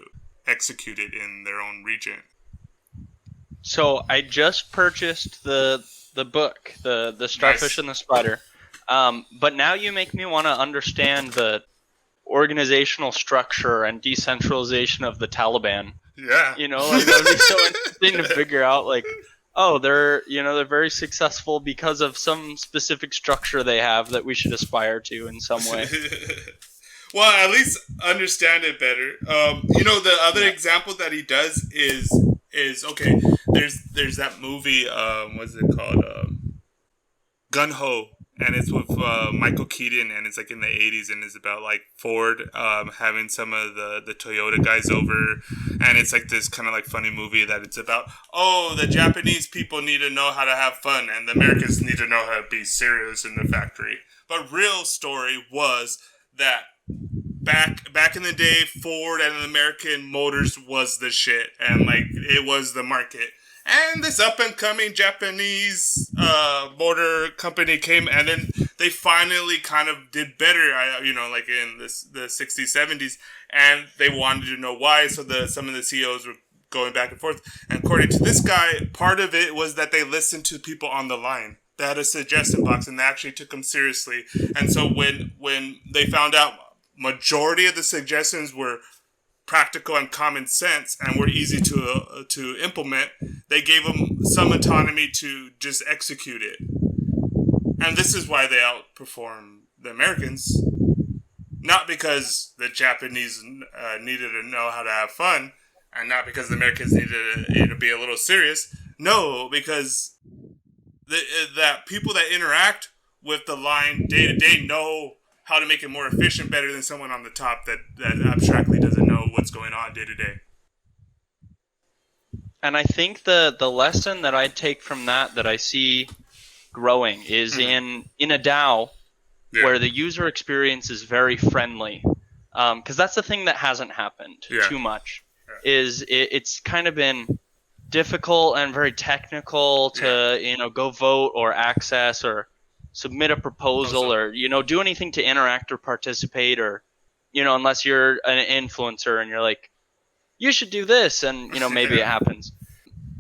execute it in their own region. So I just purchased the book, the Starfish and the Spider. But now you make me want to understand the organizational structure and decentralization of the Taliban. Yeah. Like that would be so interesting to figure out, like, oh, they're very successul because of some specific structure they have that we should aspire to in some way. Well, at least understand it better. The other example that he does is okay. There's that movie. What's it called? Gun Ho. and it's with Michael Keaton, and it's like in the 80s, and it's about like Ford having some of the Toyota guys over, and it's like this kind of like funny movie that it's about, oh, the Japanese people need to know how to have fun, and the Americans need to know how to be serious in the factory. But real story was that back in the day, Ford and American Motors was the shit, and like it was the market. And this up and coming Japanese motor company came, and then they finally kind of did better. Like in the 60s, 70s, and they wanted to know why. So some of the CEOs were going back and forth. And according to this guy, part of it was that they listened to people on the line. They had a suggestion box, and they actually took them seriously. And so when they found out majority of the suggestions were practical and common sense and were easy to implement, they gave them some autonomy to just execute it. And this is why they outperform the Americans. Not because the Japanese needed to know how to have fun, and not because the Americans needed to be a little serious. No, because that people that interact with the line day to day know how to make it more efficient better than someone on the top that abstractly doesn't know what's going on day to day. And I think the lesson that I take from that I see growing is in a DAO where the user experience is very friendly. Because that's the thing that hasn't happened too much. Is it's kind of been difficult and very technical to go vote or access or submit a proposal or do anything to interact or participate, or unless you're an influencer and you're like, you should do this, and maybe it happens.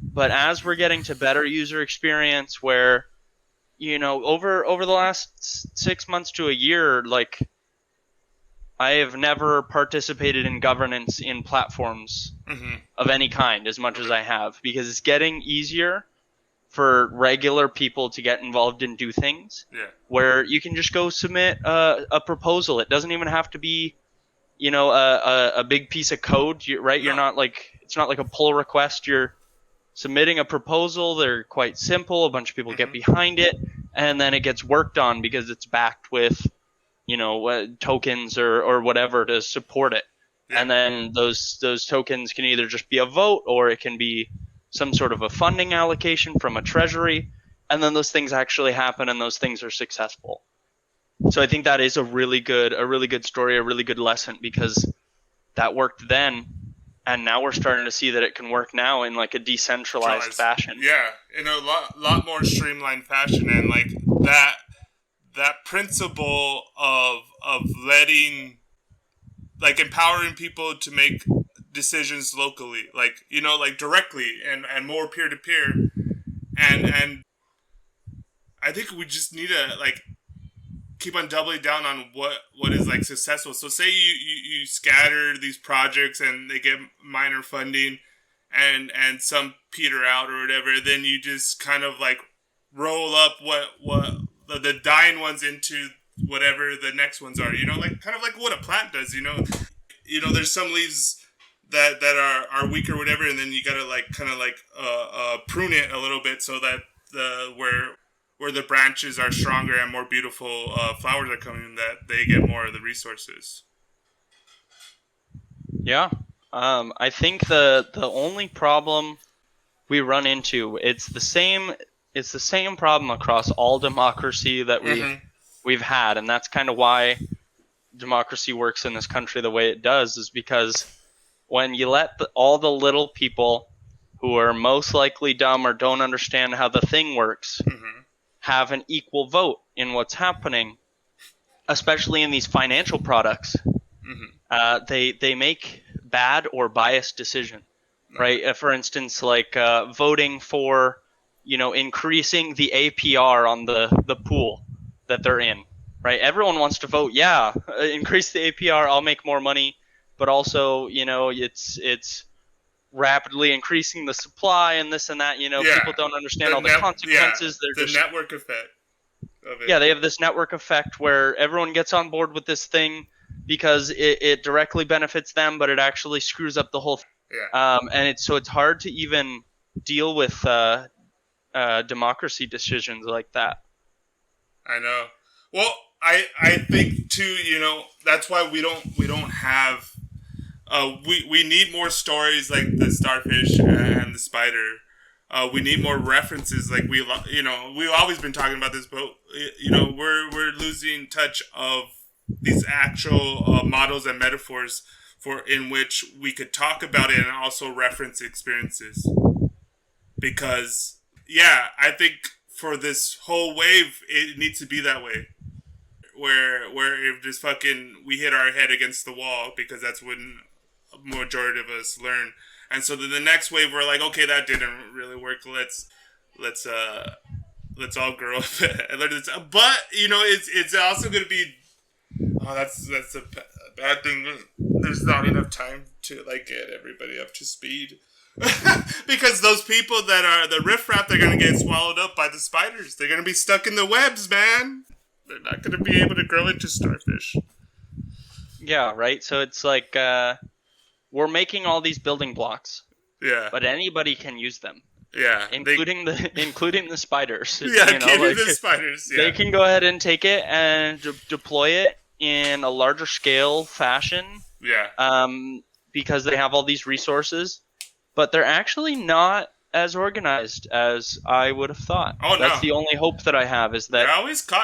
But as we're getting to better user experience, where over the last 6 months to a year, like I have never participated in governance in platforms of any kind as much as I have, because it's getting easier for regular people to get involved and do things where you can just go submit a proposal. It doesn't even have to be, a big piece of code, right? You're not like, it's not like a pull request. You're submitting a proposal. They're quite simple. A bunch of people get behind it, and then it gets worked on because it's backed with, tokens or whatever to support it. And then those tokens can either just be a vote, or it can be some sort of a funding allocation from a treasury, and then those things actually happen and those things are successful. So I think that is a really good story, a really good lesson, because that worked then, and now we're starting to see that it can work now in like a decentralized fashion. Yeah, in a lot more streamlined fashion, and like that principle of letting, like, empowering people to make decisions locally, like directly and more peer to peer, and I think we just need to like keep on doubling down on what is like successful. So say you scatter these projects and they get minor funding, and some peter out or whatever, then you just kind of like roll up what the dying ones into whatever the next ones are. Like kind of like what a plant does. There's some leaves that are weak or whatever, and then you gotta like kind of like prune it a little bit so that where the branches are stronger and more beautiful flowers are coming, that they get more of the resources. Yeah, I think the only problem we run into, it's the same problem across all democracy that we've had, and that's kind of why democracy works in this country the way it does, is because when you let all the little people who are most likely dumb or don't understand how the thing works have an equal vote in what's happening, especially in these financial products, they make bad or biased decisions, right? For instance, like voting for, increasing the APR on the pool that they're in, right? Everyone wants to vote, increase the APR, I'll make more money. But also, it's rapidly increasing the supply and this and that. People don't understand all the consequences. They're just network effect of it. Yeah, they have this network effect where everyone gets on board with this thing because it directly benefits them, but it actually screws up the whole thing. Yeah. And it's hard to even deal with democracy decisions like that. I know. Well, I think too, you know, that's why we don't have we need more stories like the starfish and the spider. We need more references like we've always been talking about this, but you know, we're losing touch of these actual models and metaphors for in which we could talk about it and also reference experiences. Because yeah, I think for this whole wave, it needs to be that way. Where if just fucking we hit our head against the wall, because that's when a majority of us learn. And so then the next wave, we're like, okay, that didn't really work. Let's all grow up and learn this. But you know, it's also going to be. Oh, that's a bad thing. There's not enough time to like get everybody up to speed. Because those people that are the riffraff, they're going to get swallowed up by the spiders. They're going to be stuck in the webs, man. They're not going to be able to grow into starfish. Yeah, right. So it's like we're making all these building blocks. Yeah. But anybody can use them. Yeah. Including the spiders. Yeah, you know, the spiders. Yeah. They can go ahead and take it and deploy it in a larger scale fashion. Yeah. Because they have all these resources, but they're actually not as organized as I would have thought. Oh, That's the only hope that I have, is that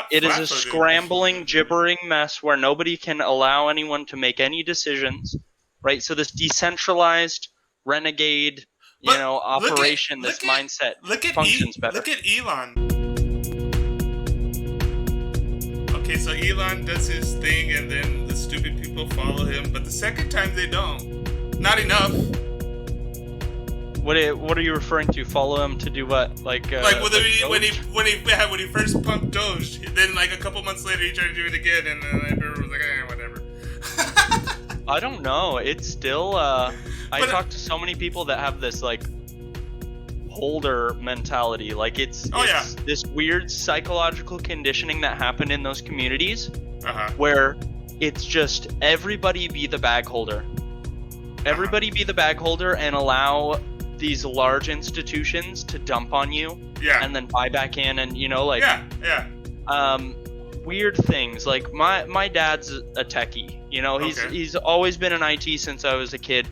it is a scrambling, gibbering mess where nobody can allow anyone to make any decisions, right? So this decentralized, renegade, operation, mindset functions better. Look at Elon. Okay, so Elon does his thing, and then the stupid people follow him, but the second time they don't. Not enough. What are you referring to? Follow him to do what? When he first pumped Doge, then like a couple months later he tried to do it again, and then everyone was like, whatever. I don't know. It's still. I talk to so many people that have this like holder mentality. Like it's this weird psychological conditioning that happened in those communities, where it's just everybody be the bag holder. Everybody be the bag holder and allow these large institutions to dump on you, and then buy back in, and weird things. Like my dad's a techie, he's always been in IT since I was a kid,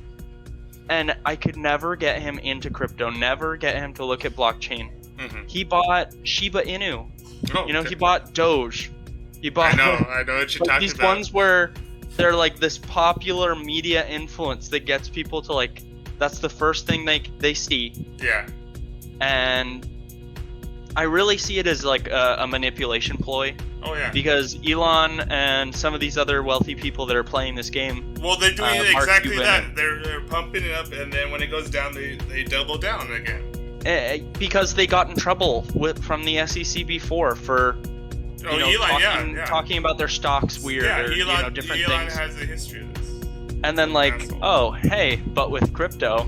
and I could never get him into crypto, never get him to look at blockchain. He bought Shiba Inu, he bought Doge, he bought I know what you're talking these about. ones where they're like this popular media influence that gets people to like, that's the first thing they see. Yeah. And I really see it as like a manipulation ploy. Oh yeah. Because Elon and some of these other wealthy people that are playing this game. Well, they're doing exactly that. They're pumping it up, and then when it goes down, they double down again. Because they got in trouble from the SEC before for talking about their stocks weird or different Elon things. has a history of this. And then but with crypto,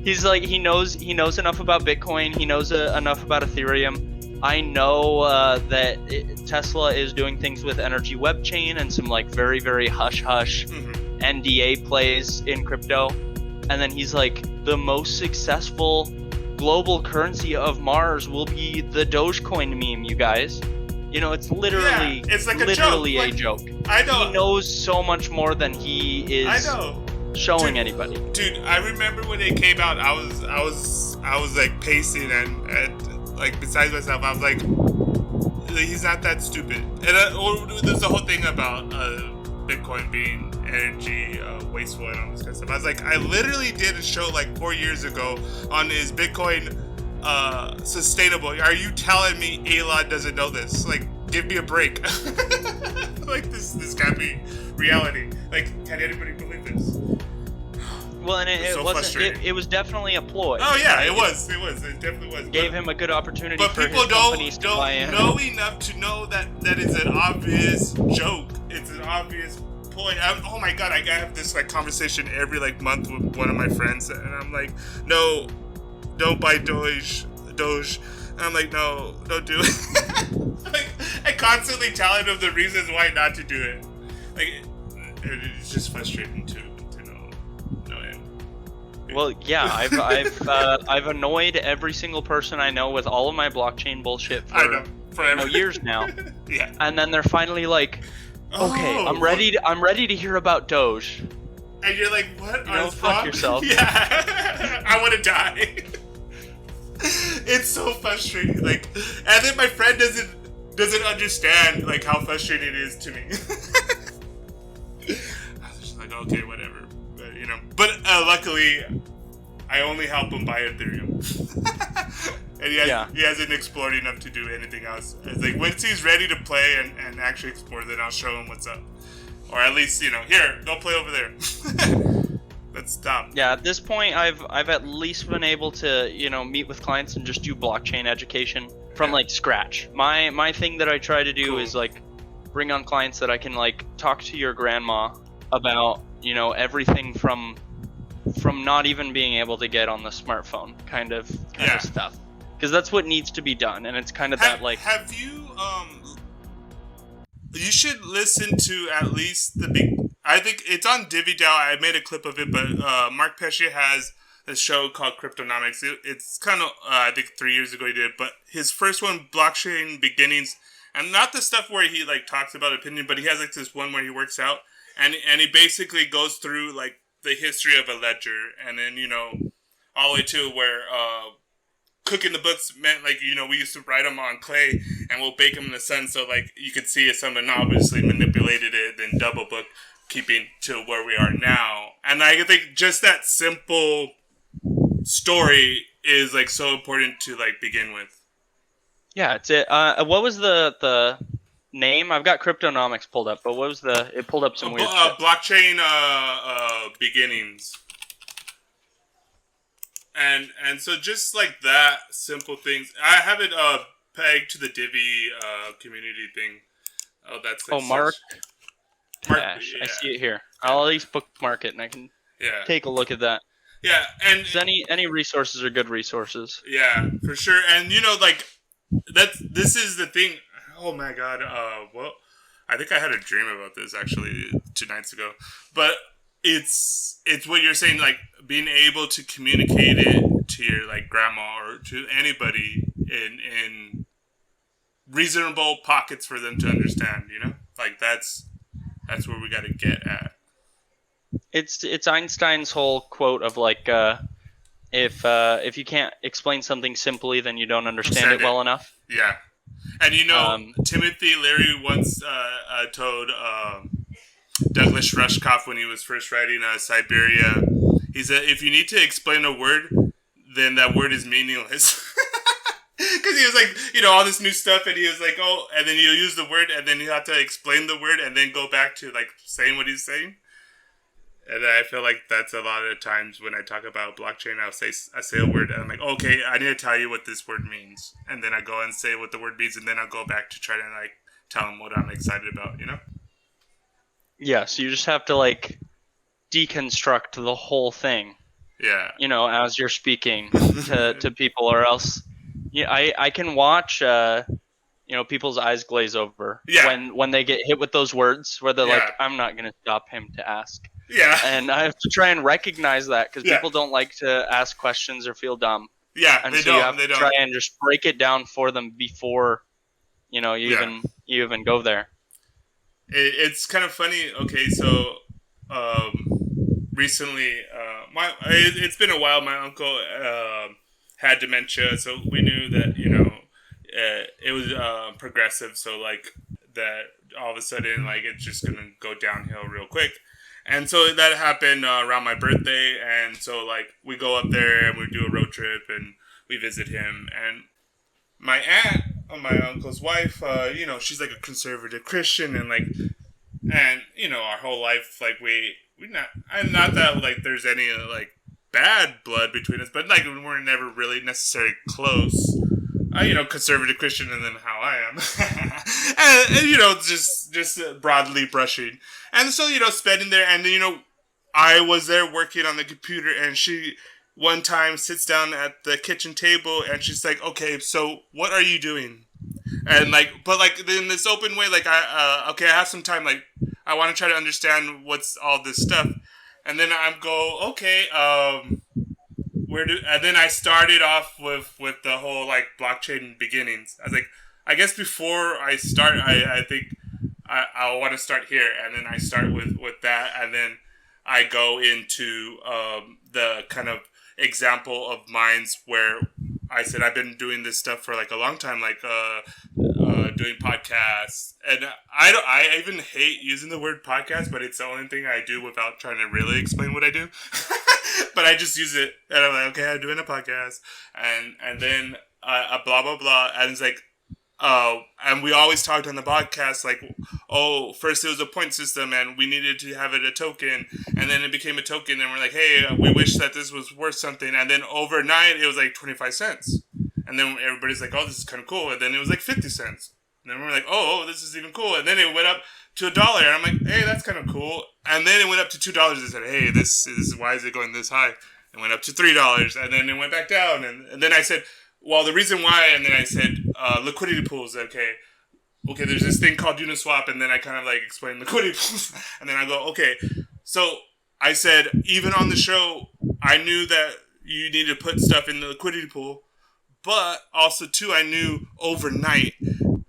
he's like he knows enough about Bitcoin. He knows enough about Ethereum. I know that Tesla is doing things with Energy Web Chain and some like very very hush hush NDA plays in crypto. And then he's like, the most successful global currency of Mars will be the Dogecoin meme, you guys. It's literally it's like a joke. I know. He knows so much more than he is showing anybody. Dude, I remember when it came out, I was like pacing and like besides myself, I was like, he's not that stupid. And there's the whole thing about Bitcoin being energy wasteful and all this kind of stuff. I was like, I literally did a show like 4 years ago on is Bitcoin sustainable. Are you telling me Elon doesn't know this? Like, give me a break. Like this can't be reality. Like, can anybody believe this? Well, and it was definitely a ploy. Oh yeah, it was. It definitely was. Gave him a good opportunity. But for people his companies to buy in. don't know enough to know that is an obvious joke. It's an obvious ploy. Oh my god, I have this like conversation every like month with one of my friends, and I'm like, no, don't buy Doge. And I'm like, no, don't do it. Like, I constantly telling them the reasons why not to do it. Like, it's just frustrating to know him. Well, yeah, I've annoyed every single person I know with all of my blockchain bullshit for years now. Yeah. And then they're finally like, okay, I'm ready to hear about Doge. And you're like, what? Fuck yourself. Yeah. I want to die. It's so frustrating. Like, and then my friend doesn't understand like how frustrating it is to me. I was just like, okay, whatever. But luckily, I only help him buy Ethereum. And he hasn't explored enough to do anything else. It's like, once he's ready to play and actually explore, then I'll show him what's up. Or at least, here, go play over there. Let's stop. Yeah, at this point, I've at least been able to, meet with clients and just do blockchain education from like scratch. My thing that I try to do is like bring on clients that I can like talk to your grandma about, everything from not even being able to get on the smartphone kind of stuff. Because that's what needs to be done, and it's kind of that like. Have you You should listen to at least the big. I think it's on DiviDAO. I made a clip of it, but Mark Pesce has a show called Cryptonomics. It's kind of I think 3 years ago he did, but his first one, Blockchain Beginnings, and not the stuff where he like talks about opinion, but he has like this one where he works out, and he basically goes through like the history of a ledger, and then all the way to where cooking the books meant like we used to write them on clay and we'll bake them in the sun, so like you could see if someone obviously manipulated it, then double book keeping to where we are now. And I think just that simple story is like so important to like begin with. Yeah, it's it. What was the name? I've got Cryptonomics pulled up, but what was it pulled up some weird shit. Blockchain Beginnings. And so just like that simple things. I have it pegged to the Divi community thing. Oh, that's like Mark Mark, Cash. I see it here. I'll at least bookmark it and I can take a look at that. Yeah, and any resources are good resources. Yeah, for sure. And like this is the thing. Oh my god. Well, I think I had a dream about this actually 2 nights ago. But it's what you're saying, like being able to communicate it to your like grandma or to anybody in reasonable pockets for them to understand, like that's where we got to get at. It's Einstein's whole quote of like if you can't explain something simply, then you don't understand it well enough. Yeah. And Timothy Leary once told Douglas Rushkoff when he was first writing Siberia, he said, if you need to explain a word, then that word is meaningless. Because he was like, all this new stuff, and he was like, oh, and then you'll use the word, and then you have to explain the word, and then go back to like saying what he's saying. And I feel like that's a lot of times when I talk about blockchain, I say a word, and I'm like, okay, I need to tell you what this word means, and then I go and say what the word means, and then I'll go back to try to like tell him what I'm excited about, Yeah, so you just have to like deconstruct the whole thing. Yeah. As you're speaking to people, or else I can watch people's eyes glaze over when they get hit with those words where they're like, I'm not going to stop him to ask. Yeah. And I have to try and recognize that because people don't like to ask questions or feel dumb. Yeah, and they so don't. You have to try and just break it down for them before you even go there. It's kind of funny. Okay, so recently, it's been a while. My uncle had dementia, so we knew that it was progressive. So like that, all of a sudden, like it's just gonna go downhill real quick. And so that happened around my birthday, and so like we go up there and we do a road trip and we visit him. And my aunt, my uncle's wife, she's like a conservative Christian, and our whole life, like not that like there's any like bad blood between us, but like we're never really necessarily close. Conservative Christian, and then how I am, and just broadly brushing, and so spending there, and I was there working on the computer, and she one time sits down at the kitchen table, and she's like, "Okay, so what are you doing?" And but in this open way, like I have some time, like I want to try to understand what's all this stuff, and then I'm go, okay, and then I started off with the whole like blockchain beginnings. I was like, I guess before I start, I think I want to start here, and then I start with that, and then I go into the kind of example of mines where I said I've been doing this stuff for like a long time, like doing podcasts, and I even hate using the word podcast, but it's the only thing I do without trying to really explain what I do. But I just use it, and I'm like, okay, I'm doing a podcast, and then blah blah blah, and it's like, and we always talked on the podcast like, oh, first it was a point system, and we needed to have it a token, and then it became a token, and we're like, hey, we wish that this was worth something, and then overnight it was like 25 cents, and then everybody's like, oh, this is kind of cool, and then it was like 50 cents, and then we're like, oh, this is even cool, and then it went up to $1, and I'm like, hey, that's kind of cool, and then it went up to $2, and said, hey, this is, why is it going this high? It went up to $3, and then it went back down, and then I said, well, the reason why, and then I said, liquidity pools, okay, there's this thing called Uniswap, and then I kind of like explained liquidity pools, and then I go, okay, so I said, even on the show, I knew that you need to put stuff in the liquidity pool, but also too, I knew overnight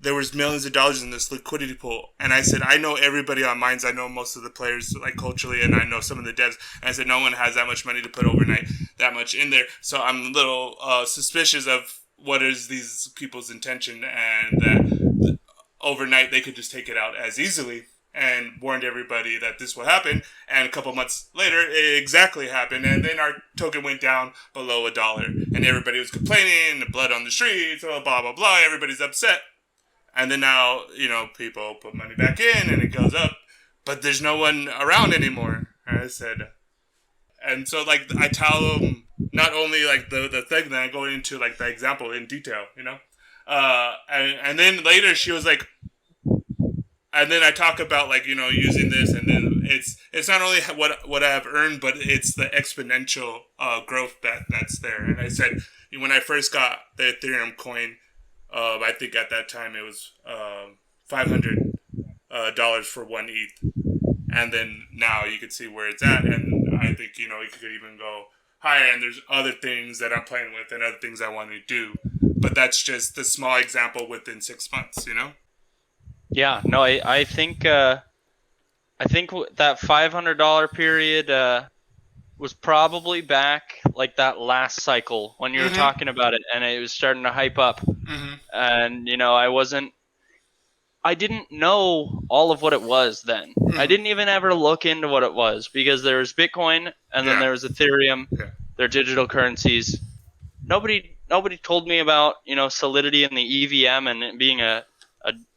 there was millions of dollars in this liquidity pool, and I said, I know everybody on Minds, I know most of the players like culturally, and I know some of the devs, and I said, no one has that much money to put overnight that much in there, so I'm a little suspicious of what is these people's intention, and that overnight they could just take it out as easily, and warned everybody that this would happen, and a couple months later it exactly happened, and then our token went down below $1, and everybody was complaining, blood on the streets, blah blah blah, everybody's upset. And then now, people put money back in and it goes up, but there's no one around anymore. I said, and so like I tell them not only like the thing, then I go into like the example in detail, and then later she was like, and then I talk about like using this, and then it's not only what I have earned, but it's the exponential growth that's there. And I said when I first got the Ethereum coin. I think at that time it was $500 for one ETH, and then now you can see where it's at, and I think it could even go higher. And there's other things that I'm playing with, and other things I want to do, but that's just the small example within 6 months. Yeah, no, I think that $500 period was probably back like that last cycle when you were talking about it, and it was starting to hype up. And I didn't know all of what it was then. I didn't even ever look into what it was, because there was Bitcoin, and then there was Ethereum, their digital currencies. Nobody told me about Solidity and the EVM, and it being a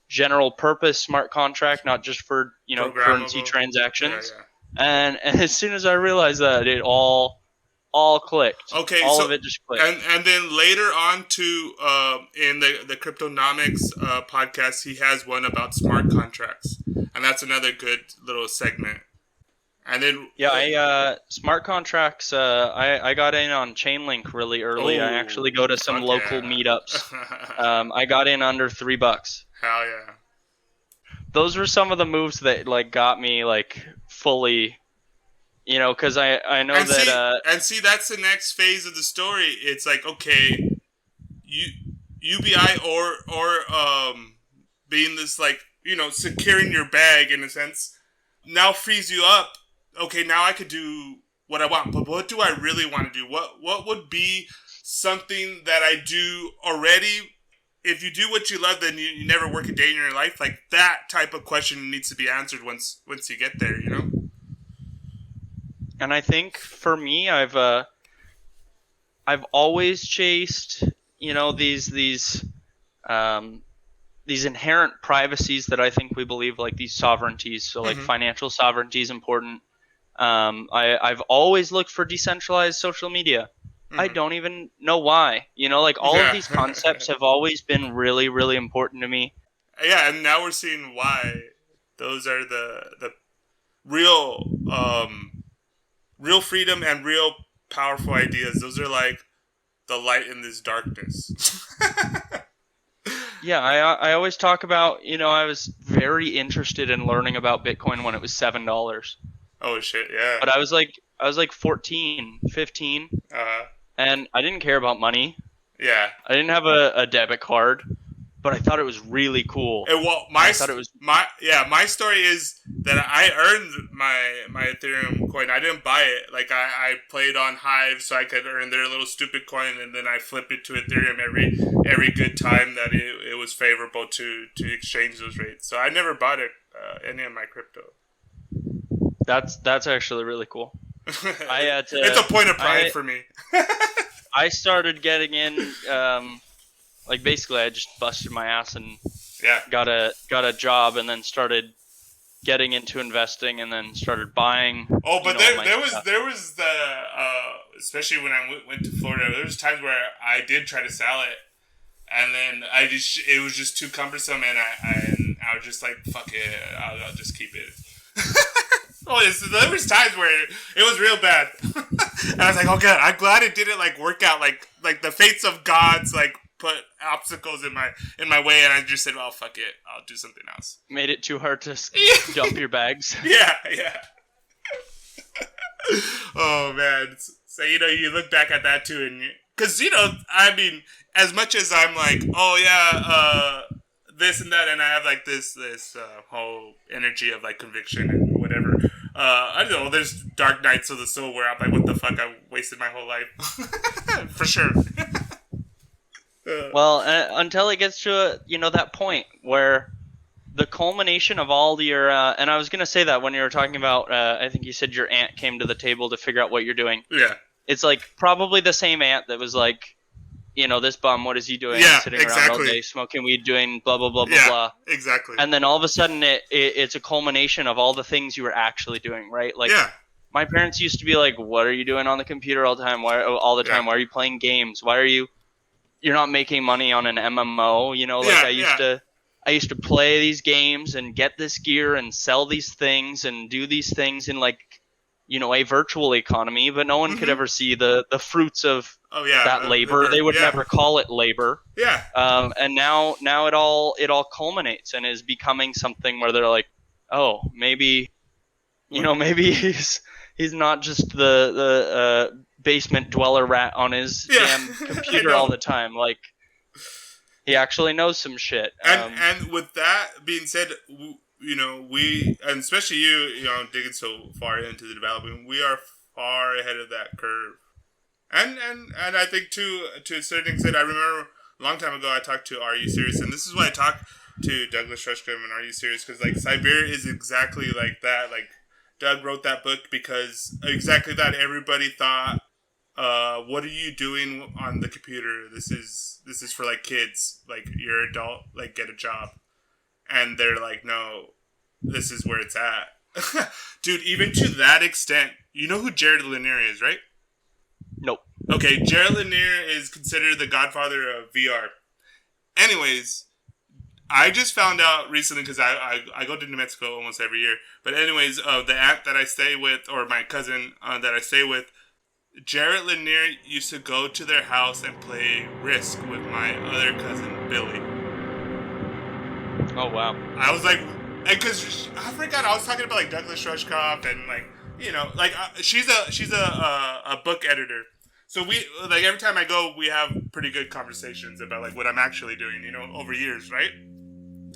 general purpose smart contract, not just for currency transactions. And as soon as I realized that, it all clicked. Okay, all of it just clicked. And then later on to in the Cryptonomics podcast, he has one about smart contracts, and that's another good little segment. And then smart contracts. I got in on Chainlink really early. I actually go to some local meetups. I got in under $3. Hell yeah! Those were some of the moves that like got me like fully. Because I know that... and see, that's the next phase of the story. It's like, okay, UBI or being this, like, securing your bag, in a sense, now frees you up. Okay, now I could do what I want, but what do I really want to do? What would be something that I do already? If you do what you love, then you never work a day in your life. Like, that type of question needs to be answered once you get there, And I think for me, I've always chased, these inherent privacies that I think we believe, like these sovereignties. So like financial sovereignty is important. I've always looked for decentralized social media. I don't even know why. All of these concepts have always been really, really important to me. Yeah, and now we're seeing why those are the real real freedom and real powerful ideas. Those are like the light in this darkness. Yeah, I always talk about, I was very interested in learning about Bitcoin when it was $7. Oh shit, yeah. But I was like 14, 15. And I didn't care about money. Yeah. I didn't have a debit card, but I thought it was really cool. And my story is that I earned my Ethereum coin. I didn't buy it. Like I played on Hive so I could earn their little stupid coin, and then I flip it to Ethereum every good time that it was favorable to exchange those rates. So I never bought any of my crypto. That's actually really cool. It's a point of pride for me. I started getting in, like basically I just busted my ass and got a job, and then started getting into investing, and then started buying. Oh, but there was the especially when I went to Florida, there was times where I did try to sell it, and then it was just too cumbersome, and I was just like, fuck it, I'll just keep it. There was times where it was real bad, and I was like, "Oh God, I'm glad it didn't like work out. Like the fates of gods like put obstacles in my way, and I just said, well, fuck it, I'll do something else." Made it too hard to dump your bags. Yeah. Oh man, so you look back at that too, and because I mean, as much as I'm like, oh yeah, this and that, and I have like this whole energy of like conviction and whatever. I don't know. There's dark nights of the soul where I'm like, what the fuck? I wasted my whole life. For sure. Well, until it gets to that point where the culmination of all your and I was gonna say that when you were talking about I think you said your aunt came to the table to figure out what you're doing. Yeah. It's like probably the same aunt that was like, this bum, what is he doing? Yeah, Sitting around all day smoking weed, doing blah blah blah blah blah. Exactly. And then all of a sudden it's a culmination of all the things you were actually doing, right? Like my parents used to be like, "What are you doing on the computer all the time? Why are you playing games? Why are you're not making money on an MMO?" I used to play these games and get this gear and sell these things and do these things in like a virtual economy, but no one could ever see the fruits of that labor. They would never call it labor. Yeah. And now it all culminates and is becoming something where they're like, oh, maybe he's not just the basement dweller rat on his damn computer all the time. Like, he actually knows some shit. And with that being said, we, and especially you digging so far into the development, we are far ahead of that curve. And I think to a certain extent, I remember a long time ago I talked to Are You Serious? And this is why I talked to Douglas Rushcliffe and Are You Serious? Because like Siberia is exactly like that. Like Doug wrote that book because exactly that. Everybody thought, what are you doing on the computer? This is for like kids. Like you're an adult. Like get a job. And they're like, no, this is where it's at. Dude, even to that extent, you know who Jared Lanier is, right? Nope. Okay, Jared Lanier is considered the godfather of VR. Anyways, I just found out recently, because I go to New Mexico almost every year. But anyways, the aunt that I stay with, or my cousin that I stay with, Jared Lanier used to go to their house and play Risk with my other cousin, Billy. Oh, wow. I was like, because I forgot, I was talking about like Douglas Rushkoff and like, she's a book editor. So we, like every time I go, we have pretty good conversations about like what I'm actually doing, over years, right?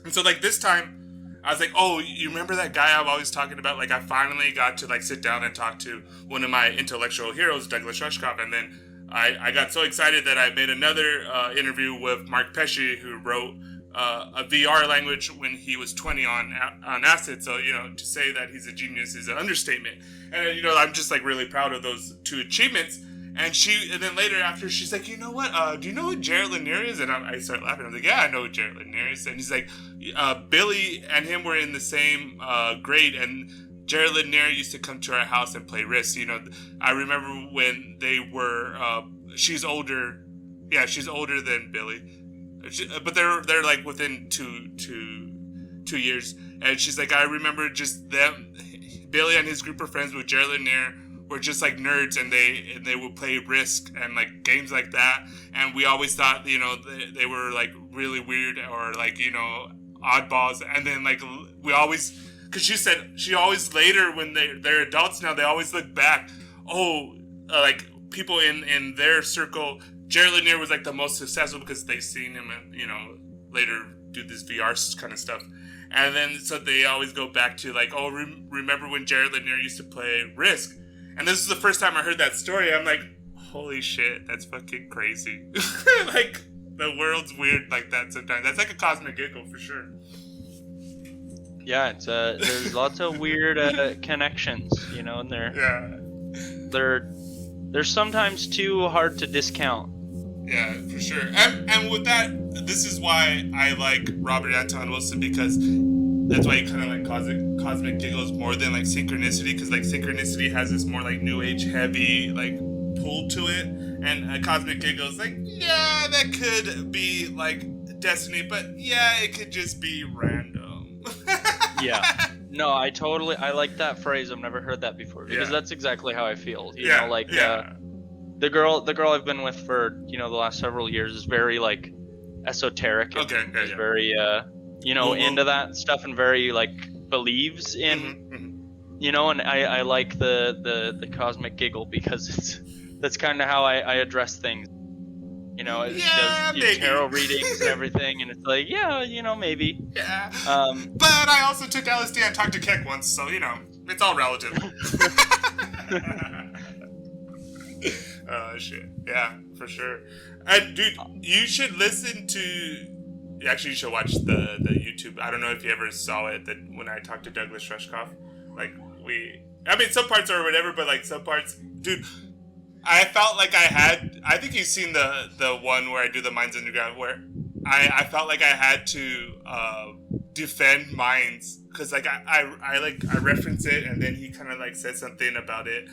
And so like this time, I was like, oh, you remember that guy I'm always talking about? Like I finally got to like sit down and talk to one of my intellectual heroes, Douglas Rushkoff, and then I got so excited that I made another interview with Mark Pesce, who wrote a VR language when he was 20 on acid. So, to say that he's a genius is an understatement. And, I'm just like really proud of those two achievements. And then later after, she's like, you know what? Do you know who Jared Lanier is? And I start laughing. I was like, yeah, I know who Jared Lanier is. And he's like, Billy and him were in the same grade, and Jared Lanier used to come to our house and play Risk. I remember when they were, she's older. Yeah, she's older than Billy. But they're like within two years. And she's like, I remember just them, Billy and his group of friends with Jared Lanier were just like nerds, and they would play Risk and like games like that, and we always thought they were like really weird or like oddballs, and then like we always, because she said she always later when they're adults now, they always look back, like people in their circle, Jared Lanier was like the most successful because they seen him, later do this VR kind of stuff. And then so they always go back to like, oh, remember when Jared Lanier used to play Risk? And this is the first time I heard that story. I'm like, holy shit, that's fucking crazy. Like, the world's weird like that sometimes. That's like a cosmic giggle for sure. Yeah, it's there's lots of weird connections, and they're sometimes too hard to discount. Yeah, for sure. And with that, this is why I like Robert Anton Wilson, because that's why he kind of like cosmic giggles more than like synchronicity, because like synchronicity has this more like new age heavy like pull to it, and cosmic giggles like, yeah, that could be like destiny, but yeah, it could just be random. Yeah. No, I like that phrase. I've never heard that before, because that's exactly how I feel. You know, like the girl I've been with for, the last several years is very like esoteric. Is very into that stuff, and very like believes in and I like the cosmic giggle, because that's kind of how I address things. She does tarot readings and everything, and it's like, maybe. Yeah. But I also took LSD and talked to Keck once, so, it's all relative. Oh, shit. Yeah, for sure. Dude, you should listen to... Actually, you should watch the YouTube. I don't know if you ever saw it, that when I talked to Douglas Rushkoff. Like, some parts are whatever, but, like, some parts... Dude... I felt like I think you've seen the one where I do the Minds Underground, where I felt like I had to defend Minds, because like I reference it, and then he kind of like said something about it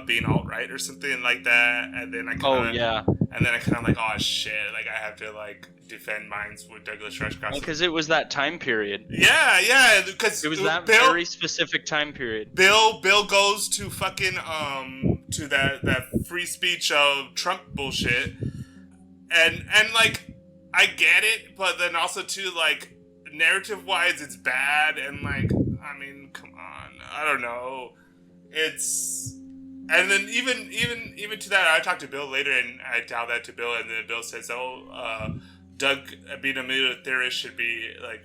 being alt-right or something like that, and then I kind of like, oh shit, like I have to like defend Minds with Douglas Rushkoff. Because it was that time period. Yeah, because it was that very specific time period. Bill goes to fucking to that free speech of Trump bullshit, and like I get it, but then also too, like, narrative wise it's bad, and like, I mean, come on, I don't know, it's... And then even to that, I talked to Bill later, and I tell that to Bill, and then Bill says, Doug being a milieu theorist should be, like,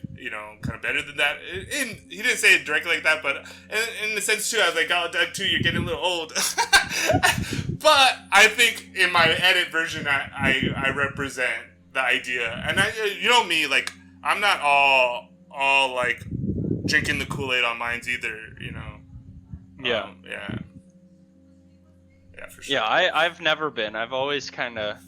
kind of better than that. And he didn't say it directly like that, but in the sense, too, I was like, oh, Doug, too, you're getting a little old. But I think in my edit version, I represent the idea. And me, like, I'm not all like, drinking the Kool-Aid on Minds either, Yeah. Yeah, for sure. Yeah, I've never been. I've always kind of...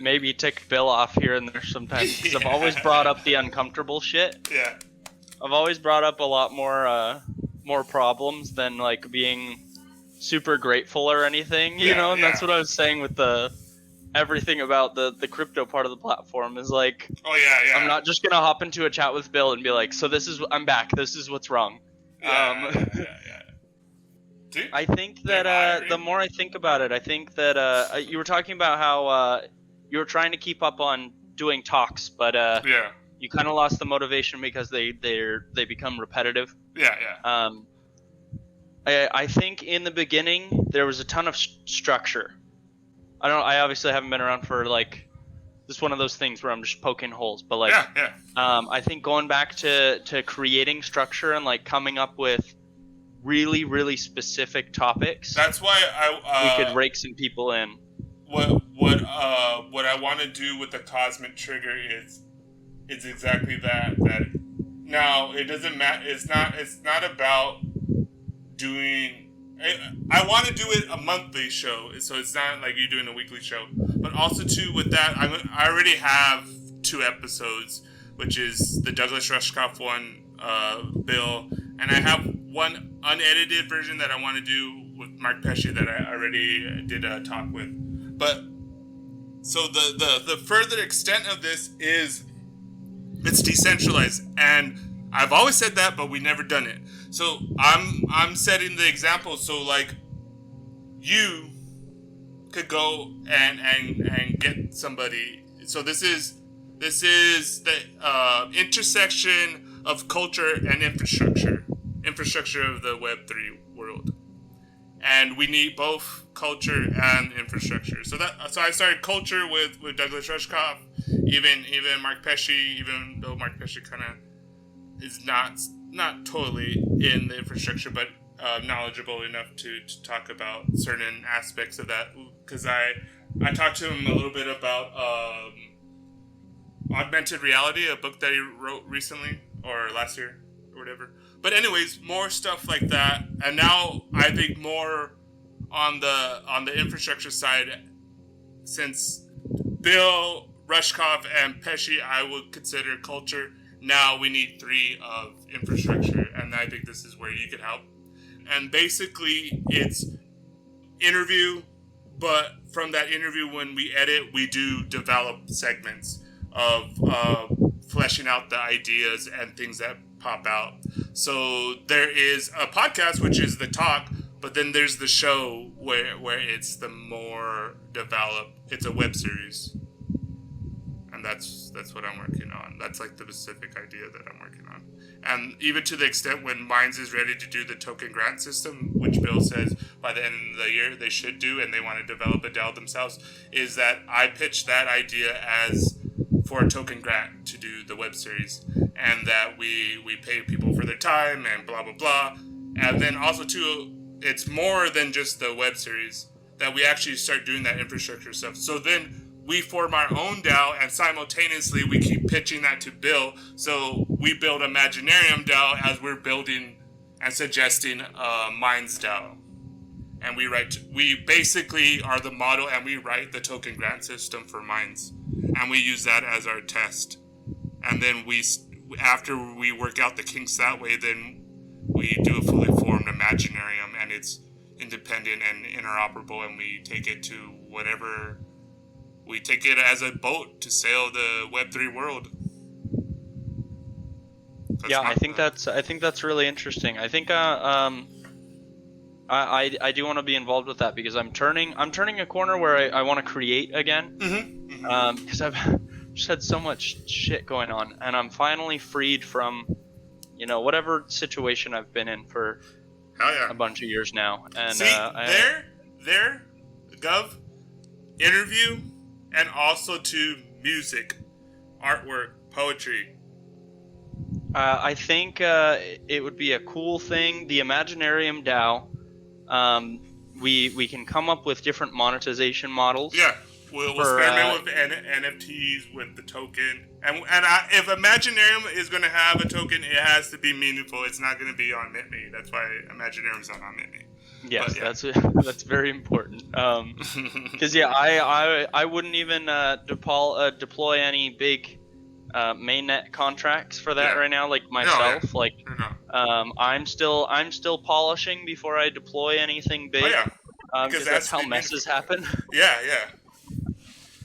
maybe tick Bill off here and there sometimes, because I've always brought up the uncomfortable shit. Yeah. I've always brought up a lot more problems than like being super grateful or anything, and that's what I was saying with everything about the crypto part of the platform is like, I'm not just gonna hop into a chat with Bill and be like, so I'm back, this is what's wrong. Dude, I think that the more I think about it, I think that you were talking about how you were trying to keep up on doing talks, but you kind of lost the motivation because they become repetitive. I think in the beginning there was a ton of structure. I obviously haven't been around for like, this is one of those things where I'm just poking holes, but like I think going back to creating structure and like coming up with really, really specific topics. That's why we could rake some people in. What I want to do with the Cosmic Trigger is exactly that. That now it doesn't matter. It's not about doing. I want to do it a monthly show, so it's not like you're doing a weekly show. But also too, with that, I already have 2 episodes, which is the Douglas Rushkoff one, Bill, and I have one unedited version that I want to do with Mark Pesci that I already did a talk with. But so the further extent of this is it's decentralized, and I've always said that, but we never done it. So I'm setting the example. So like you could go and get somebody. So this is the intersection of culture and infrastructure of the Web3 world. and we need both culture and infrastructure. So I started culture with Douglas Rushkoff, even Mark Pesce, even though Mark Pesce kind of is not totally in the infrastructure, but knowledgeable enough to talk about certain aspects of that. Because I talked to him a little bit about Augmented Reality, a book that he wrote recently or last year or whatever. But anyways, more stuff like that, and now I think more on the infrastructure side, since Bill, Rushkoff, and Pesce I would consider culture. Now we need 3 of infrastructure, and I think this is where you could help. And basically, it's interview, but from that interview, when we edit, we do develop segments of fleshing out the ideas and things that pop out. So there is a podcast, which is the talk, but then there's the show where it's the more developed. It's a web series, and that's what I'm working on. That's like the specific idea that I'm working on. And even to the extent when Minds is ready to do the token grant system, which Bill says by the end of the year they should do, and they want to develop a DAO themselves, is that I pitched that idea as for a token grant to do the web series, and that we pay people for their time and blah blah blah. And then also too, it's more than just the web series, that we actually start doing that infrastructure stuff. So then we form our own DAO, and simultaneously we keep pitching that to Bill. So we build Imaginarium DAO as we're building and suggesting Minds DAO. And we basically are the model, and we write the token grant system for Minds. And we use that as our test. And then after we work out the kinks that way, then we do a fully formed Imaginarium, and it's independent and interoperable, and we take it to whatever. We take it as a boat to sail the Web3 world. I think that's really interesting. I think I do want to be involved with that, because I'm turning a corner where I want to create again. Because I've just had so much shit going on, and I'm finally freed from, whatever situation I've been in for a bunch of years now. And see, there, Gov, interview, and also to music, artwork, poetry. I think it would be a cool thing. The Imaginarium DAO. We can come up with different monetization models. Yeah, we'll experiment with NFTs, with the token, and if Imaginarium is going to have a token, it has to be meaningful. It's not going to be on MintMe. That's why Imaginarium's not on MintMe. Yes, that's very important. Because I wouldn't even deploy any big mainnet contracts for that right now, like myself. I'm still polishing before I deploy anything big. Because that's how messes happen. Yeah.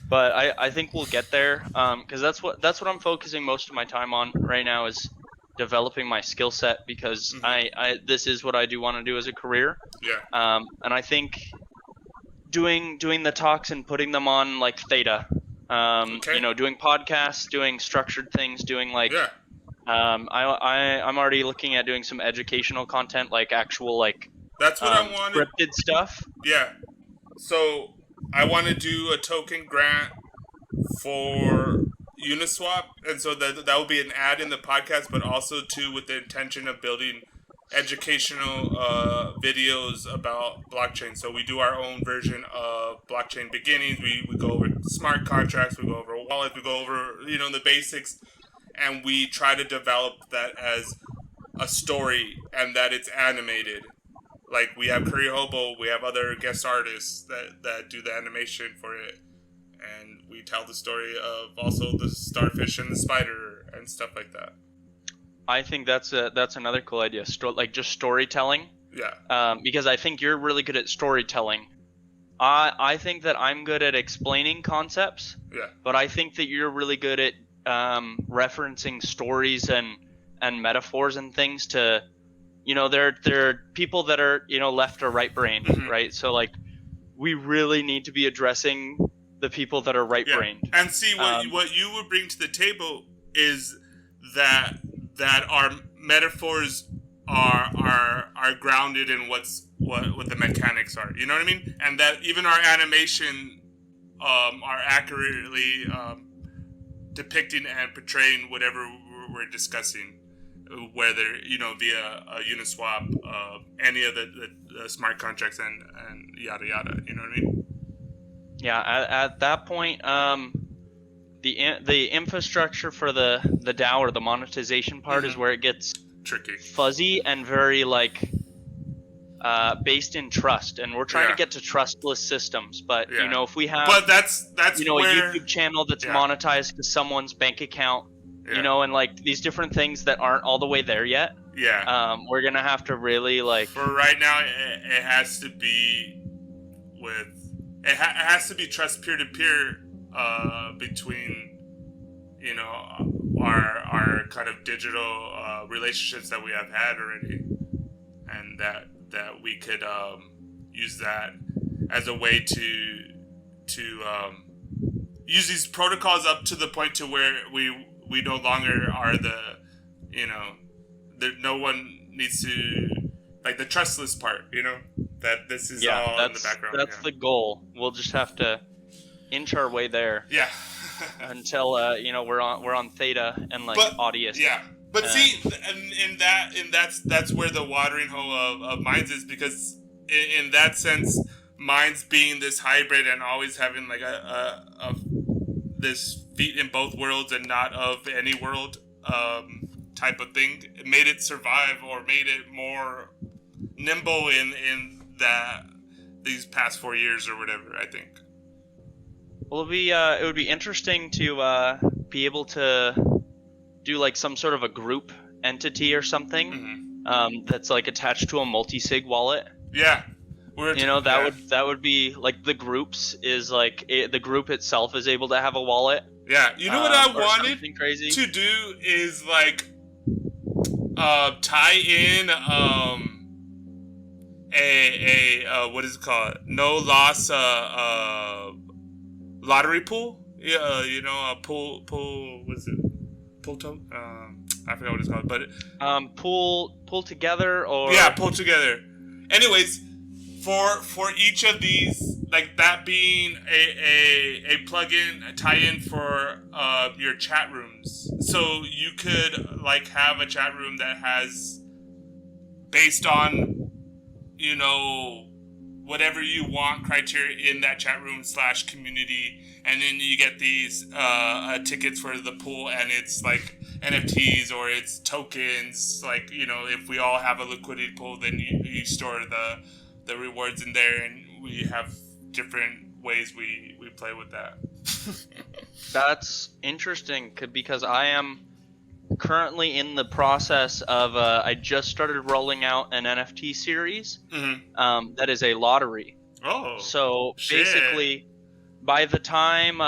But I think we'll get there. Because that's what I'm focusing most of my time on right now, is developing my skill set, because this is what I do want to do as a career. Yeah. And I think doing the talks and putting them on like Theta, doing podcasts, doing structured things, doing I'm already looking at doing some educational content, like actual that's what I wanted. Scripted stuff. Yeah. So I want to do a token grant for Uniswap, and so that will be an ad in the podcast, but also too with the intention of building educational videos about blockchain. So we do our own version of blockchain beginnings. We go over smart contracts, we go over wallets, we go over the basics, and we try to develop that as a story, and that it's animated. Like we have Curry Hobo, we have other guest artists that do the animation for it. And we tell the story of also the starfish and the spider and stuff like that. I think that's another cool idea. Just storytelling. Yeah. Because I think you're really good at storytelling. I think that I'm good at explaining concepts. Yeah. But I think that you're really good at referencing stories and metaphors and things to, there are people that are left or right brained, right? So we really need to be addressing the people that are right-brained. Yeah. And see, what you would bring to the table is that our metaphors are grounded in what the mechanics are. You know what I mean? And that even our animation are accurately depicting and portraying whatever we're discussing, whether via a Uniswap, any of the smart contracts and yada yada. You know what I mean? Yeah. At that point, the infrastructure for the DAO or the monetization part is where it gets tricky, fuzzy, and very based in trust, and we're trying to get to trustless systems. But if we have, but that's a YouTube channel that's monetized to someone's bank account, and like these different things that aren't all the way there yet. Yeah. We're gonna have to really For right now, it has to be it has to be trust peer to peer between our kind of digital relationships that we have had already, and that we could use that as a way to use these protocols up to the point to where we no longer are no one needs to, like, the trustless part, that this is all in the background. That's the goal. We'll just have to inch our way there. Yeah. Until we're on Theta and Audius. Yeah. But see, and that's where the watering hole of Minds is, because in that sense, Minds being this hybrid and always having like a this feet in both worlds and not of any world type of thing, it made it survive, or made it more nimble in these past 4 years or whatever, I think. Well, it would be interesting to be able to do like some sort of a group entity or something that's like attached to a multi-sig wallet. Yeah. That would be like the groups is like the group itself is able to have a wallet. Yeah. You know what I wanted crazy to do is like tie in a what is it called? No loss lottery pool. Yeah, a pool. What is it? Pool to? I forgot what it's called, but pool together, or pull together. Anyways, for each of these, like that being a plugin, a tie-in for your chat rooms, so you could like have a chat room that has, based on whatever you want criteria in that chat room / community, and then you get these tickets for the pool, and it's like NFTs or it's tokens. Like, if we all have a liquidity pool, then you store the rewards in there, and we have different ways we play with that. That's interesting, because I am currently in the process of I just started rolling out an NFT series that is a lottery. Oh, so shit. Basically, by the time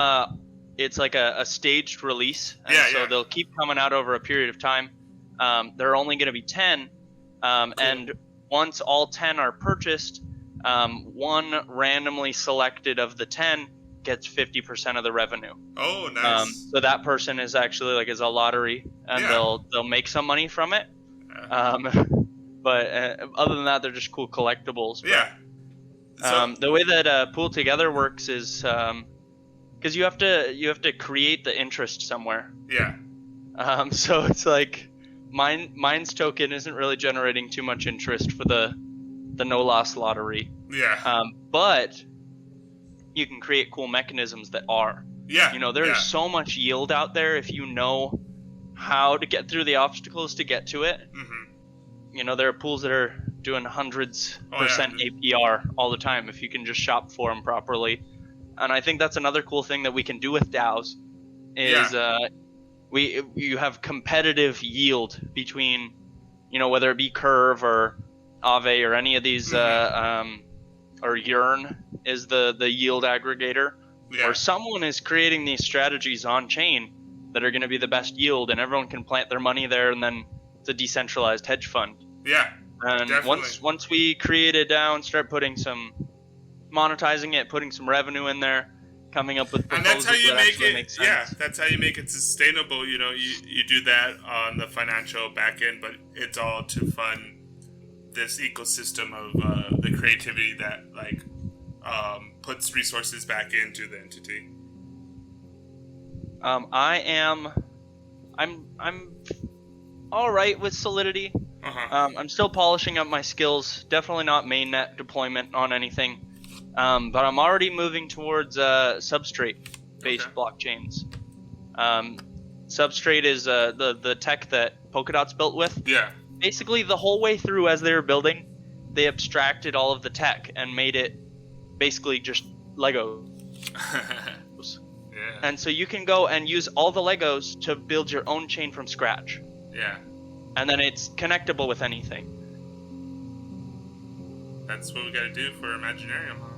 it's like a staged release, and they'll keep coming out over a period of time. There are only going to be 10, cool. And once all 10 are purchased, one randomly selected of the 10 gets 50% of the revenue. Oh, nice. So that person is actually like is a lottery, and they'll make some money from it. But other than that, they're just cool collectibles. Yeah. So, the way that Pool Together works is because you have to create the interest somewhere. Yeah. So it's like Minds token isn't really generating too much interest for the no loss lottery. Yeah. But you can create cool mechanisms that are. Yeah. There's so much yield out there if you know how to get through the obstacles to get to it. Mm-hmm. There are pools that are doing hundreds percent APR all the time if you can just shop for them properly. And I think that's another cool thing that we can do with DAOs is you have competitive yield between, whether it be Curve or Aave or any of these, or Yearn is the yield aggregator, or someone is creating these strategies on chain that are going to be the best yield, and everyone can plant their money there, and then it's a decentralized hedge fund. Yeah. And definitely. once we create it down, start monetizing it, putting some revenue in there, coming up with and proposals that's how you that make actually it. make sense. Yeah, that's how you make it sustainable. You know, you do that on the financial back end, but it's all to fund this ecosystem of the creativity that like puts resources back into the entity. I'm all right with Solidity. I'm still polishing up my skills. Definitely not mainnet deployment on anything. But I'm already moving towards Substrate-based blockchains. Substrate is the tech that Polkadot's built with. Yeah. Basically, the whole way through as they were building, they abstracted all of the tech and made it basically just Legos. Yeah. And so you can go and use all the Legos to build your own chain from scratch. Yeah. And then it's connectable with anything. That's what we gotta do for Imaginarium, huh?